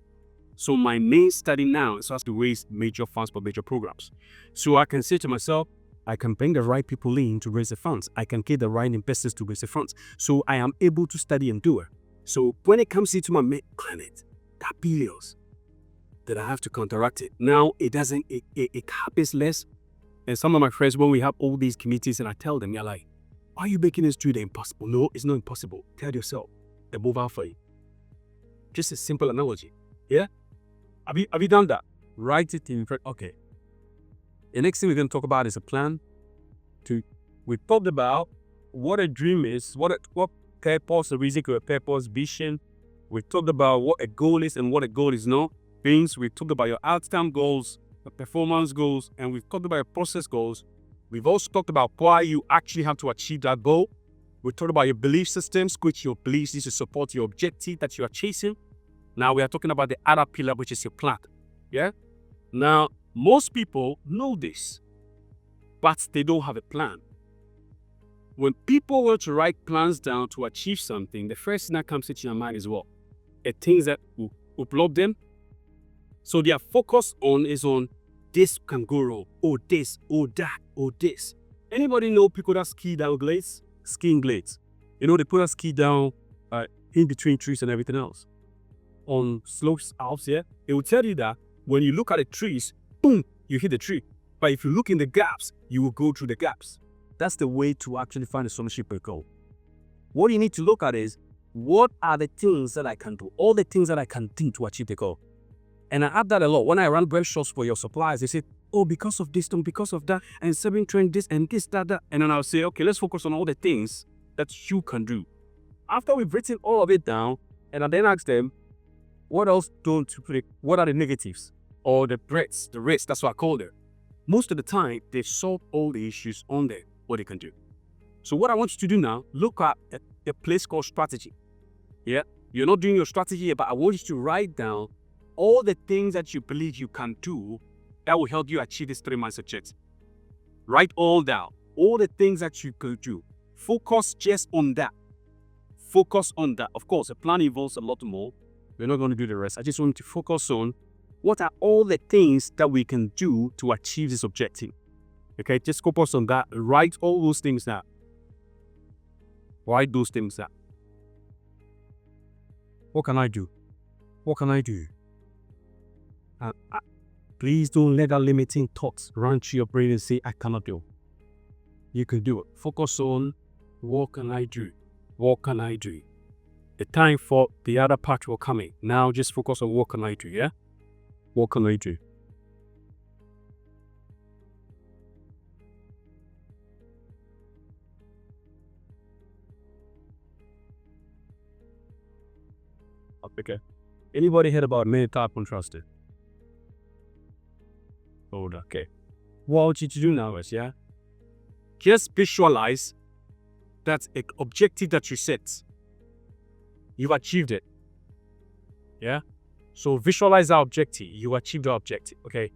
So my main study now is how to raise major funds for major programs. So I can say to myself, I can bring the right people in to raise the funds. I can get the right investors to raise the funds. So I am able to study and do it. So when it comes into my main planet, that billions, that I have to counteract it. Now, it happens less. And some of my friends, when we have all these committees and I tell them, they're like, why are you making this do the impossible? No, it's not impossible. Tell yourself, they move out for you. Just a simple analogy. Yeah? Have you done that? Write it in front. Okay. The next thing we're going to talk about is a plan. We talked about what a dream is, what purpose, a reason to a purpose, vision. We talked about what a goal is and what a goal is not. Things. We talked about your outcome goals, the performance goals, and we've talked about your process goals. We've also talked about why you actually have to achieve that goal. We talked about your belief systems, which your beliefs need to support your objective that you are chasing. Now we are talking about the other pillar, which is your plan. Yeah? Now, most people know this, but they don't have a plan. When people want to write plans down to achieve something, the first thing that comes into your mind is what? Things that will block them. So their focus is on this can go wrong, or this, or that, or this. Anybody know people that ski down glades? Skiing glades. They put a ski down in between trees and everything else. On slopes out here, it will tell you that when you look at the trees, boom, you hit the tree. But if you look in the gaps, you will go through the gaps. That's the way to actually find a solution per goal. What you need to look at is, what are the things that I can do? All the things that I can do to achieve the goal. And I add that a lot. When I run workshops for your suppliers, they say, oh, because of this, because of that, and 7 trend this, and this, that. And then I'll say, okay, let's focus on all the things that you can do. After we've written all of it down, and I then ask them, what else don't you predict? What are the negatives? Or the threats, the risks, that's what I call them. Most of the time, they've solved all the issues on there, what they can do. So what I want you to do now, look at a place called strategy. Yeah? You're not doing your strategy yet, but I want you to write down all the things that you believe you can do that will help you achieve this 3 months objective. Write all down. All the things that you could do. Focus just on that. Focus on that. Of course, a plan involves a lot more. We're not going to do the rest. I just want you to focus on what are all the things that we can do to achieve this objective. Okay, just focus on that. Write all those things down. Write those things down. What can I do? What can I do? Please don't let that limiting thoughts run through your brain and say, I cannot do. You can do it. Focus on, what can I do? What can I do? The time for the other part will come in. Now just focus on what can I do, yeah? What can I do? Okay. Anybody heard about meta contrasted? Oh, okay. What I want you to do now is, yeah, just visualize that objective that you set. You've achieved it. Yeah? So visualize that objective. You achieve the objective, okay?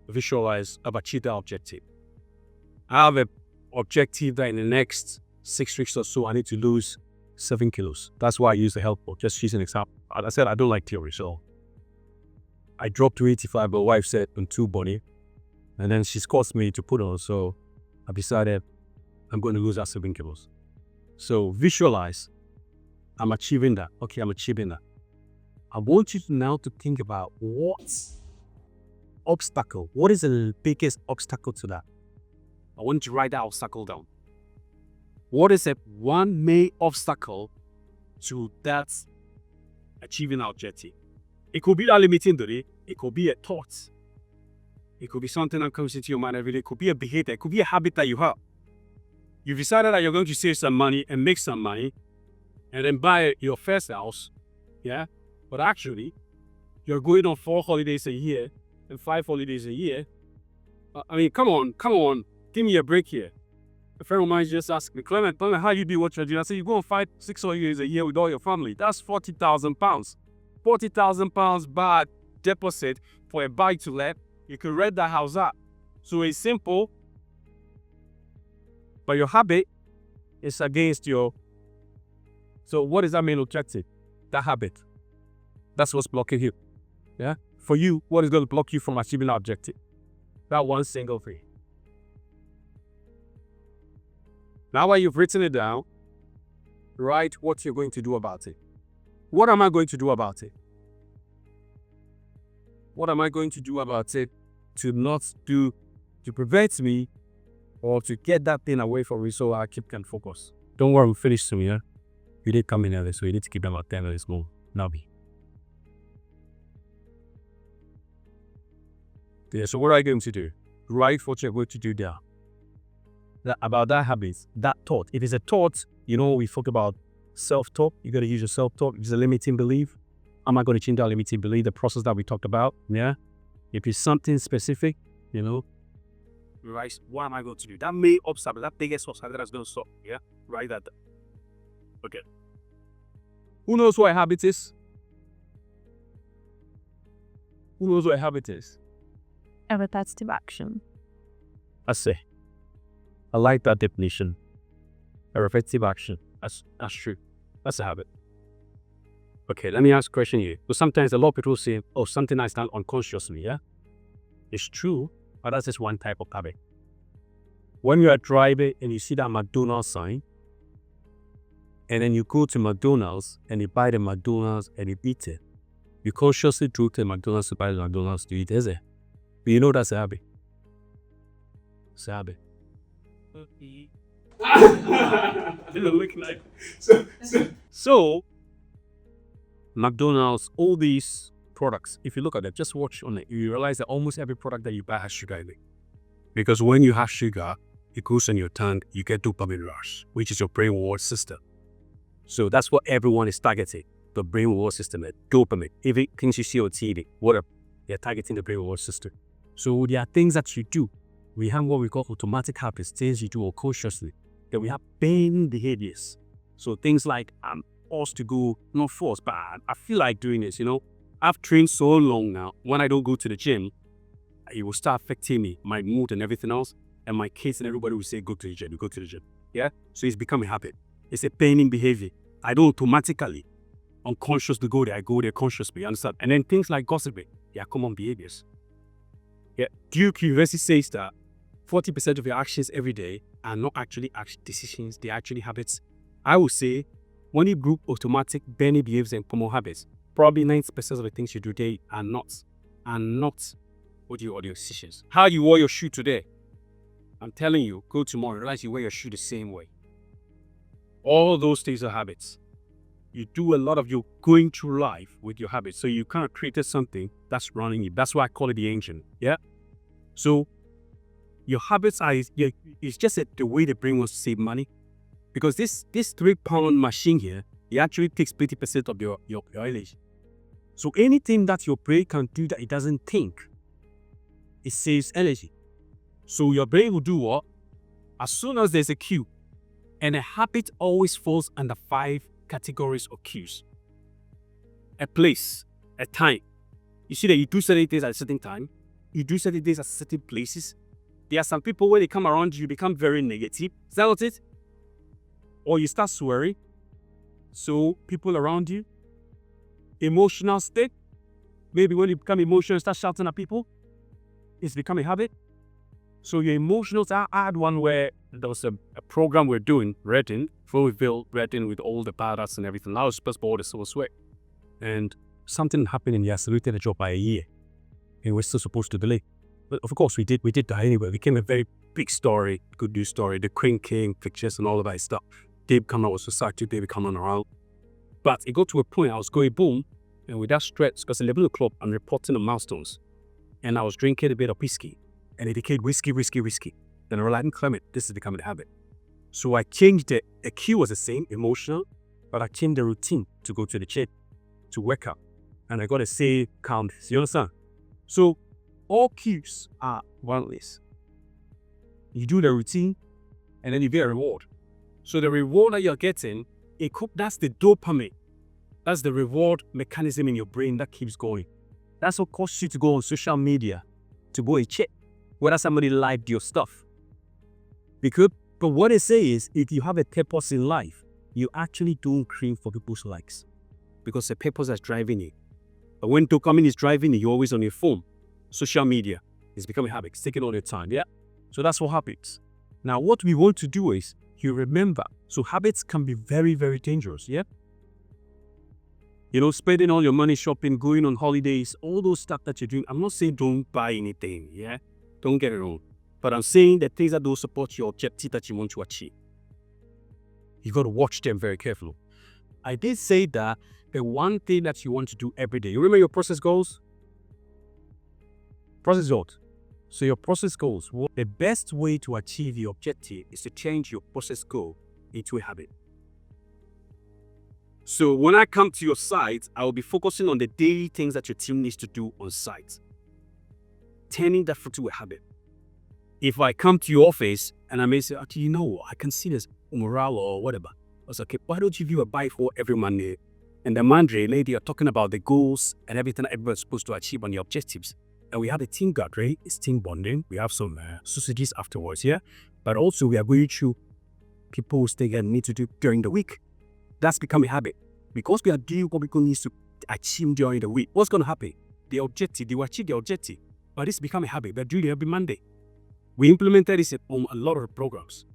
Visualize, I've achieved that objective. I have an objective that in the next 6 weeks or so, I need to lose 7 kilos. That's why I use the health board. Just use an example. As I said, I don't like theory, so I dropped to 85, but wife said I'm too body. And then she's caused me to put on, so I decided I'm going to lose that 7 kilos. So visualize, I'm achieving that. Okay, I'm achieving that. I want you to now to think about what is the biggest obstacle to that? I want you to write that obstacle down. What is the one main obstacle to that achieving that objective? It could be that limiting belief. It could be a thought. It could be something that comes into your mind every day. It could be a behavior. It could be a habit that you have. You've decided that you're going to save some money and make some money and then buy your first house. Yeah? But actually, you're going on 4 holidays a year and 5 holidays a year. I mean, come on. Give me a break here. A friend of mine just asked me, Clement, how you do what you're doing? I said, you go on 5, 6 holidays a year with all your family. That's 40,000 pounds. 40,000 pounds bad deposit for a buy to let. You can rent that house out. So it's simple. But your habit is against your... So what is that main objective? That habit. That's what's blocking you. Yeah? For you, what is going to block you from achieving that objective? That one single thing. Now that you've written it down, write what you're going to do about it. What am I going to do about it? What am I going to do about it to prevent me or to get that thing away from me so I can focus? Don't worry, we finished soon, yeah? You did come in early, so you need to keep them about 10 minutes more. Now be. Yeah, so what are you going to do? Write what you're going to do there. About that habit, that thought. If it's a thought, we talk about self-talk. You got to use your self-talk. If it's a limiting belief, am I going to change that limiting belief? The process that we talked about, yeah? If it's something specific, right, what am I going to do? That main obstacle, that biggest obstacle that's going to stop, yeah? Write that down. Okay. Who knows what a habit is? Who knows what a habit is? A repetitive action. I say. I like that definition. A repetitive action. That's true. That's a habit. Okay, let me ask a question here. So sometimes a lot of people say, oh, something I done unconsciously, yeah? It's true, but that's just one type of habit. When you are driving and you see that McDonald's sign, and then you go to McDonald's and you buy the McDonald's and you eat it, you consciously go to McDonald's to buy the McDonald's to eat, is it? But that's a habit. It's a habit. So, McDonald's, all these products, if you look at them, just watch on it, you realize that almost every product that you buy has sugar in it. Because when you have sugar, it goes in your tongue, you get dopamine rush, which is your brain reward system. So that's what everyone is targeting, the brain reward system, dopamine. Even things you see on TV, whatever, they're targeting the brain reward system. So there are things that you do. We have what we call automatic habits, things you do unconsciously. Then we have pain behaviors. So things like, I'm forced to go, not forced, but I feel like doing this, I've trained so long now. When I don't go to the gym, it will start affecting me, my mood and everything else. And my kids and everybody will say, go to the gym, go to the gym. Yeah? So it's become a habit. It's a paining behavior. I don't automatically, unconsciously go there. I go there consciously, understand? And then things like gossiping, they are common behaviors. Yeah. Duke University says that 40% of your actions every day are not actually decisions, they're actually habits. I would say when you group automatic, burning behaviors and common habits, probably 90% of the things you do today are not what you are your decisions. How you wore your shoe today, I'm telling you, go tomorrow, realize you wear your shoe the same way. All those things are habits. You do a lot of your going through life with your habits. So you kind of created something that's running you. That's why I call it the engine. Yeah. So your habits are, it's just the way the brain wants to save money. Because this 3-pound machine here, it actually takes 80% of your energy. So anything that your brain can do that it doesn't think, it saves energy. So your brain will do what? As soon as there's a cue, and a habit always falls under 5 categories of cues. A place, a time. You see that you do certain things at a certain time. You do certain things at certain places. There are some people, when they come around you, become very negative. Is that what it is? Or you start swearing. So people around you, emotional state. Maybe when you become emotional, you start shouting at people. It's become a habit. So your emotional, I had one where there was a program we're doing, Reading, before we built Reading with all the badass and everything. I was supposed to order Civil Sweat. And something happened and he accelerated the job by a year. And we're still supposed to delay. But of course we did that anyway. It became a very big story, good news story. The Queen King pictures and all of that stuff. Dave Cameron was society, David Cameron around. But it got to a point I was going boom, and with that stress, because 11 o'clock, I'm reporting the milestones. And I was drinking a bit of whiskey. And it became whiskey. Then I realized, Clement, this is becoming a habit. So I changed it. The cue was the same, emotional, but I changed the routine to go to the gym, to work out. And I got to say, count. You understand? So all cues are one-less. You do the routine, and then you get a reward. So the reward that you're getting, that's the dopamine. That's the reward mechanism in your brain that keeps going. That's what causes you to go on social media, to go and check whether somebody liked your stuff. But what they say is, if you have a purpose in life, you actually don't crave for people's likes. Because the purpose is driving you. But when dopamine is driving you, you're always on your phone. Social media is becoming a habit. It's taking all your time, yeah? So that's what happens. Now, what we want to do is, you remember, so habits can be very, very dangerous, yeah? Spending all your money shopping, going on holidays, all those stuff that you're doing. I'm not saying don't buy anything, yeah? Don't get it wrong. But I'm saying the things that don't support your objective that you want to achieve. You got to watch them very carefully. I did say that the one thing that you want to do every day. You remember your process goals? Process goals. So your process goals, the best way to achieve your objective is to change your process goal into a habit. So when I come to your site, I will be focusing on the daily things that your team needs to do on site. Turning that into a habit. If I come to your office and I may say, I can see this morale or whatever. I was okay, why don't you view a buy for every Monday? And the Monday, lady, are talking about the goals and everything that everyone's supposed to achieve on your objectives. And we have a team gathering, it's team bonding. We have some sausages afterwards, yeah? But also we are going through people's things that need to do during the week. That's become a habit. Because we are doing what people need to achieve during the week. What's going to happen? The objective, they will achieve the objective. But it's become a habit. We're doing it every Monday. We implemented this on a lot of programs.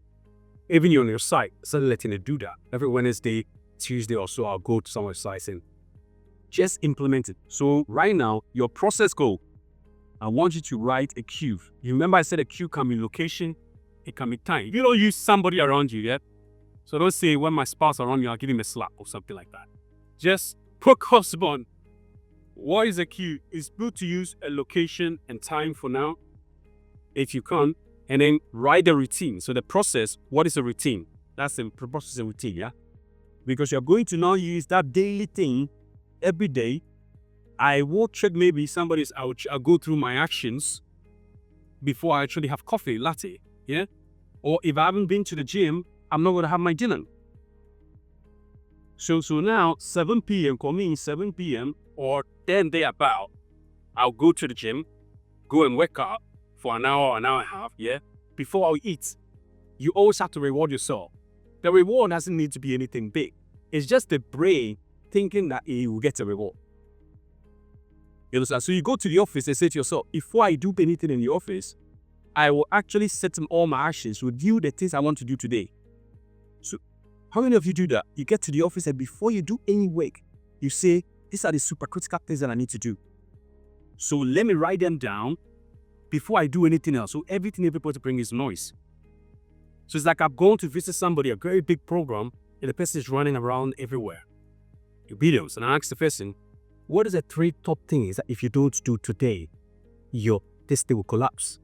Even on your site, started letting it do that. Every Wednesday, Tuesday or so, I'll go to someone's site and just implement it. So right now, your process goal, I want you to write a cue. You remember I said a cue can be location, it can be time. You don't use somebody around you yet. So don't say when my spouse around you, I'll give him a slap or something like that. Just focus on what is a cue. It's good to use a location and time for now, if you can, and then write the routine. So the process, what is a routine? That's the process of routine, yeah? Because you're going to now use that daily thing every day. I will check maybe I'll go through my actions before I actually have coffee, latte, yeah? Or if I haven't been to the gym, I'm not going to have my dinner. So now, 7 p.m., call me 7 p.m. or 10 day about, I'll go to the gym, go and work out for an hour and a half, yeah? Before I eat. You always have to reward yourself. The reward doesn't need to be anything big. It's just the brain thinking that it will get a reward. You understand? So you go to the office and say to yourself, before I do anything in the office, I will actually set all my actions, review the things I want to do today. So how many of you do that? You get to the office and before you do any work, you say, these are the super critical things that I need to do. So let me write them down before I do anything else. So everything everybody brings is noise. So it's like I'm going to visit somebody, a very big program, and the person is running around everywhere. Your videos, and I ask the person, what is the 3 top things that if you don't do today, this thing will collapse?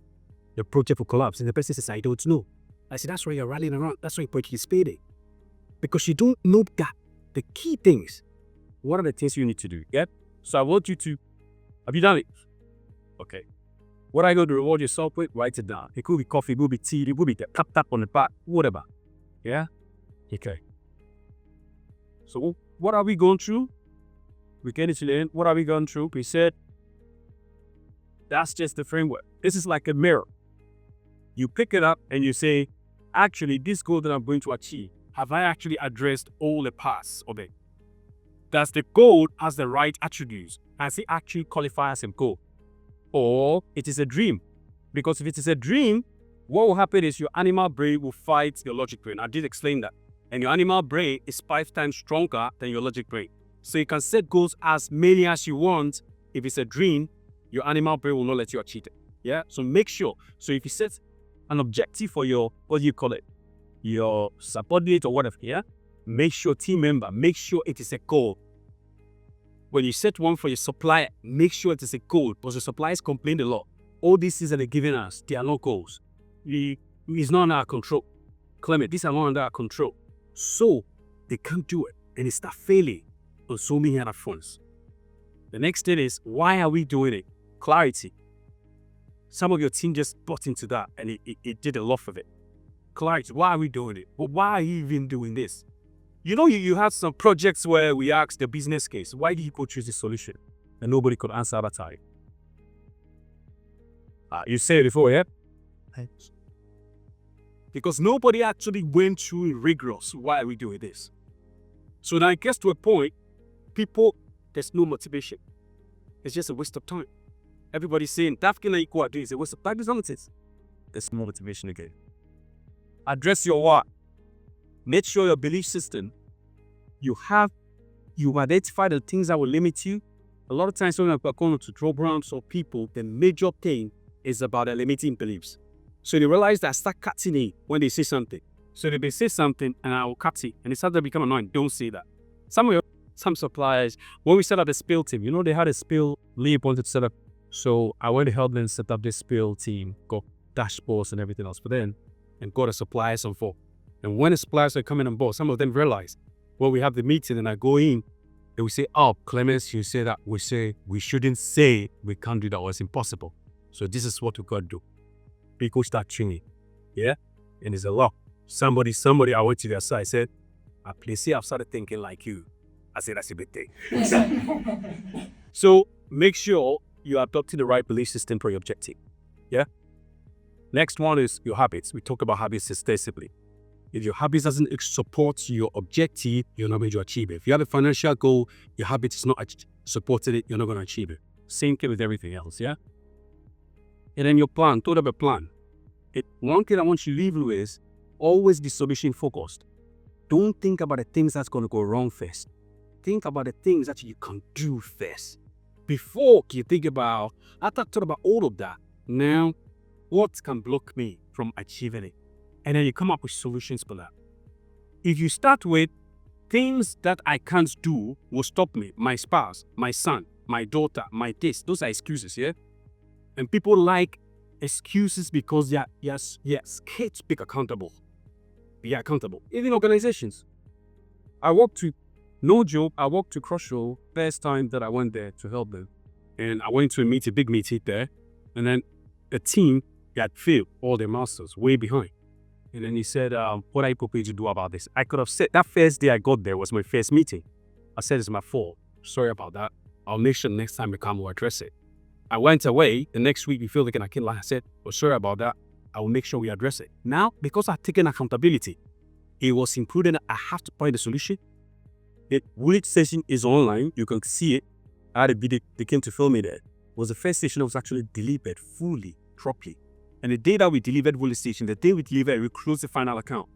The project will collapse. And the person says, I don't know. I said, that's why you're rallying around. That's why you're participating. Because you don't know that. The key things. What are the things you need to do? Yeah? So I want you to, have you done it? Okay. What are you going to reward yourself with? Write it down. It could be coffee, it could be tea, it could be tap on the back, whatever. Yeah? Okay. So what are we going through? We get it to the end. What are we going through? We said, that's just the framework. This is like a mirror. You pick it up and you say, actually, this goal that I'm going to achieve, have I actually addressed all the parts of it? Does the goal has the right attributes? Has it actually qualified as a goal? Or it is a dream? Because if it is a dream, what will happen is your animal brain will fight your logic brain. I did explain that. And your animal brain is 5 times stronger than your logic brain. So you can set goals as many as you want. If it's a dream, your animal brain will not let you achieve it. Yeah. So make sure. So if you set an objective for your, what do you call it? Your subordinate or whatever, yeah? Make sure, team member, make sure it is a goal. When you set one for your supplier, make sure it is a goal, because the suppliers complain a lot. All these things that they're giving us, they are not goals. It's not under our control. Clement, these are not under our control. So they can't do it, and they start failing on so many other fronts. The next thing is, why are we doing it? Clarity. Some of your team just bought into that, and it did a lot of it. Clarity, why are we doing it? But why are you even doing this? You know, you had some projects where we asked the business case, why did you choose this solution? And nobody could answer at that time. You said it before, yeah? Because nobody actually went through rigorous, why are we doing this? So now it gets to a point, people, there's no motivation. It's just a waste of time. Everybody's saying, that can equal doing is a waste of time. There's no motivation again. Address your what? Make sure your belief system, you identify the things that will limit you. A lot of times when we're going to programs or people, the major thing is about the limiting beliefs. So they realize that I start cutting it when they say something. So they say something and I will cut it. And it starts to become annoying. Don't say that. Some suppliers, when we set up the spill team, you know, they had a spill lead wanted to set up. So I went to help them set up this spill team, got dashboards and everything else for them, and got the suppliers on board. And when the suppliers are coming on board, some of them realize when we have the meeting and I go in, they will say, oh, Clemens, you say that. We say, we shouldn't say we can't do that or it's impossible. So this is what we got to do. People start training. Yeah? And it's a lot. Somebody, I went to their side, I said, I've started thinking like you. I said, that's a big thing. So make sure you're adopting the right belief system for your objective. Yeah? Next one is your habits. We talk about habits extensively. If your habits doesn't support your objective, you're not going to achieve it. If you have a financial goal, your habit is not supporting it, you're not going to achieve it. Same thing with everything else, yeah? And then your plan, thought of a plan. One thing I want you to leave with is always be solution focused. Don't think about the things that's going to go wrong first. Think about the things that you can do first. Before you think about, after I thought about all of that, now what can block me from achieving it? And then you come up with solutions for that. If you start with things that I can't do will stop me, my spouse, my son, my daughter, my this, those are excuses, yeah? And people like excuses because they are scared to be accountable. Be accountable. Even organizations. I walked to Crossroad first time that I went there to help them. And I went to a big meeting there. And then the team had failed all their masters, way behind. And then he said, what are you prepared to do about this? I could have said, that first day I got there was my first meeting. I said, it's my fault. Sorry about that. I'll make sure next time I come, we'll address it. I went away. The next week, we feel like I said, sorry about that. I will make sure we address it. Now, because I've taken accountability, it was imprudent. I have to find a solution. The Woolwich session is online. You can see it. I had a video, they came to film it there. It was the first session that was actually delivered fully, properly. And the day that we delivered Woolwich station, the day we delivered, we closed the final account.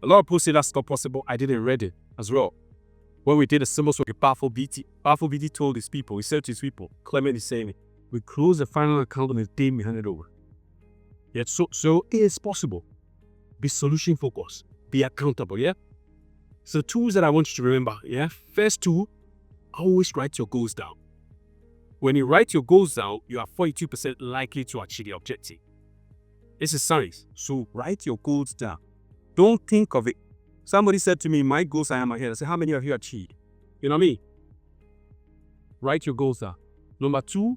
A lot of people say that's not possible. I didn't read it as well. When we did a similar with Powerful BT told his people, he said to his people, Clement is saying it, we closed the final account on the day we handed over. Yeah, so it is possible. Be solution focused. Be accountable, yeah? So tools that I want you to remember, yeah? First tool, always write your goals down. When you write your goals down, you are 42% likely to achieve the objective. This is science. So write your goals down. Don't think of it. Somebody said to me, my goals are in my head. I said, how many have you achieved? You know what I mean? Write your goals down. Number 2,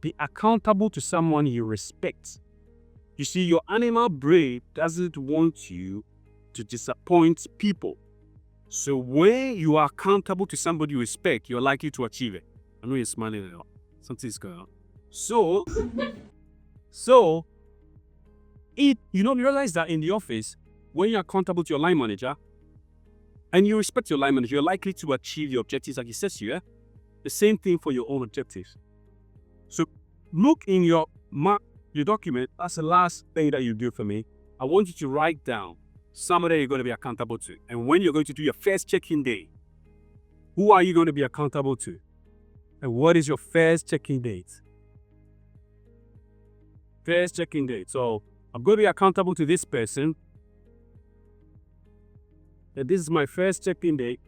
be accountable to someone you respect. You see, your animal brain doesn't want you to disappoint people. So when you are accountable to somebody you respect, you're likely to achieve it. I know you're smiling a lot. Something's going on. So you don't realize that in the office, when you're accountable to your line manager and you respect your line manager, you're likely to achieve your objectives like he says here. The same thing for your own objectives. So look in your document. That's the last thing that you do for me. I want you to write down somebody you're going to be accountable to. And when you're going to do your first check-in day, who are you going to be accountable to? And what is your first check-in date? First check-in date. So I'm going to be accountable to this person. And this is my first check-in date.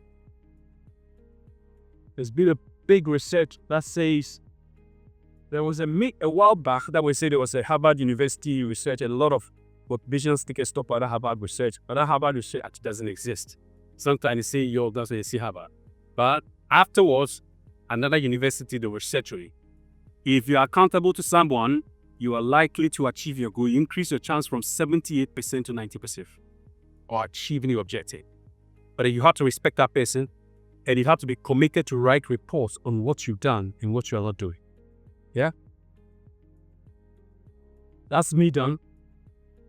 There's been a big research that says there was a while back that we said there was a Harvard University research and a lot of business take a stop at that Harvard research. But that Harvard research actually doesn't exist. Sometimes they say, yo, that's why they see Harvard. But afterwards, another university, the research rate. If you are accountable to someone, you are likely to achieve your goal. You increase your chance from 78% to 90% or achieving your objective. But you have to respect that person and you have to be committed to write reports on what you've done and what you are not doing. Yeah? That's me done.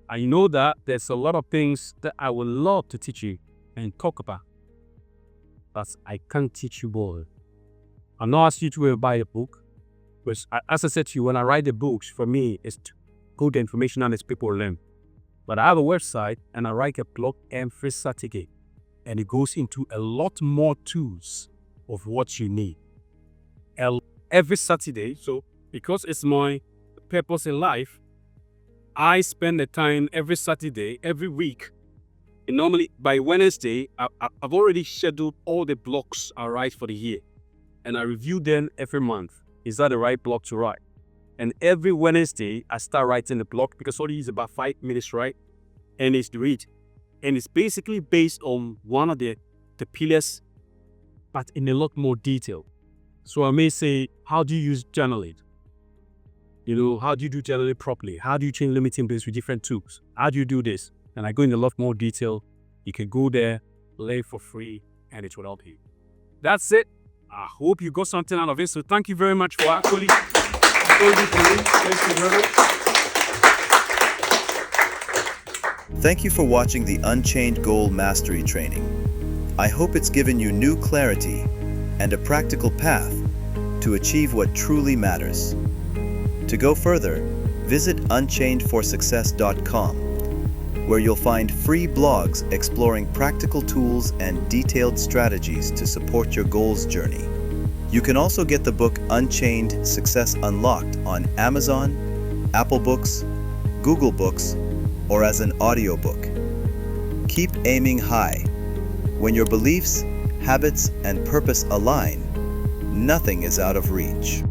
I know that there's a lot of things that I would love to teach you and talk about, but I can't teach you all. I'm not asking you to buy a book, but as I said to you, when I write the books, for me, it's to put the information on as people learn. But I have a website and I write a blog every Saturday, and it goes into a lot more tools of what you need. Every Saturday, so because it's my purpose in life, I spend the time every Saturday, every week. And normally by Wednesday, I've already scheduled all the blogs I write for the year. And I review them every month. Is that the right blog to write? And every Wednesday, I start writing the blog because all it is about 5 minutes, right? And it's to read. And it's basically based on one of the pillars, but in a lot more detail. So I may say, how do you use journaling? How do you do journaling properly? How do you change limiting beliefs with different tools? How do you do this? And I go in a lot more detail. You can go there, learn for free, and it will help you. That's it. I hope you got something out of it. So thank you very much for actually holding for me. Thank you very much. Thank you for watching the Unchained Goal Mastery Training. I hope it's given you new clarity and a practical path to achieve what truly matters. To go further, visit unchainedforsuccess.com, where you'll find free blogs exploring practical tools and detailed strategies to support your goals journey. You can also get the book Unchained Success Unlocked on Amazon, Apple Books, Google Books, or as an audiobook. Keep aiming high. When your beliefs, habits, and purpose align, nothing is out of reach.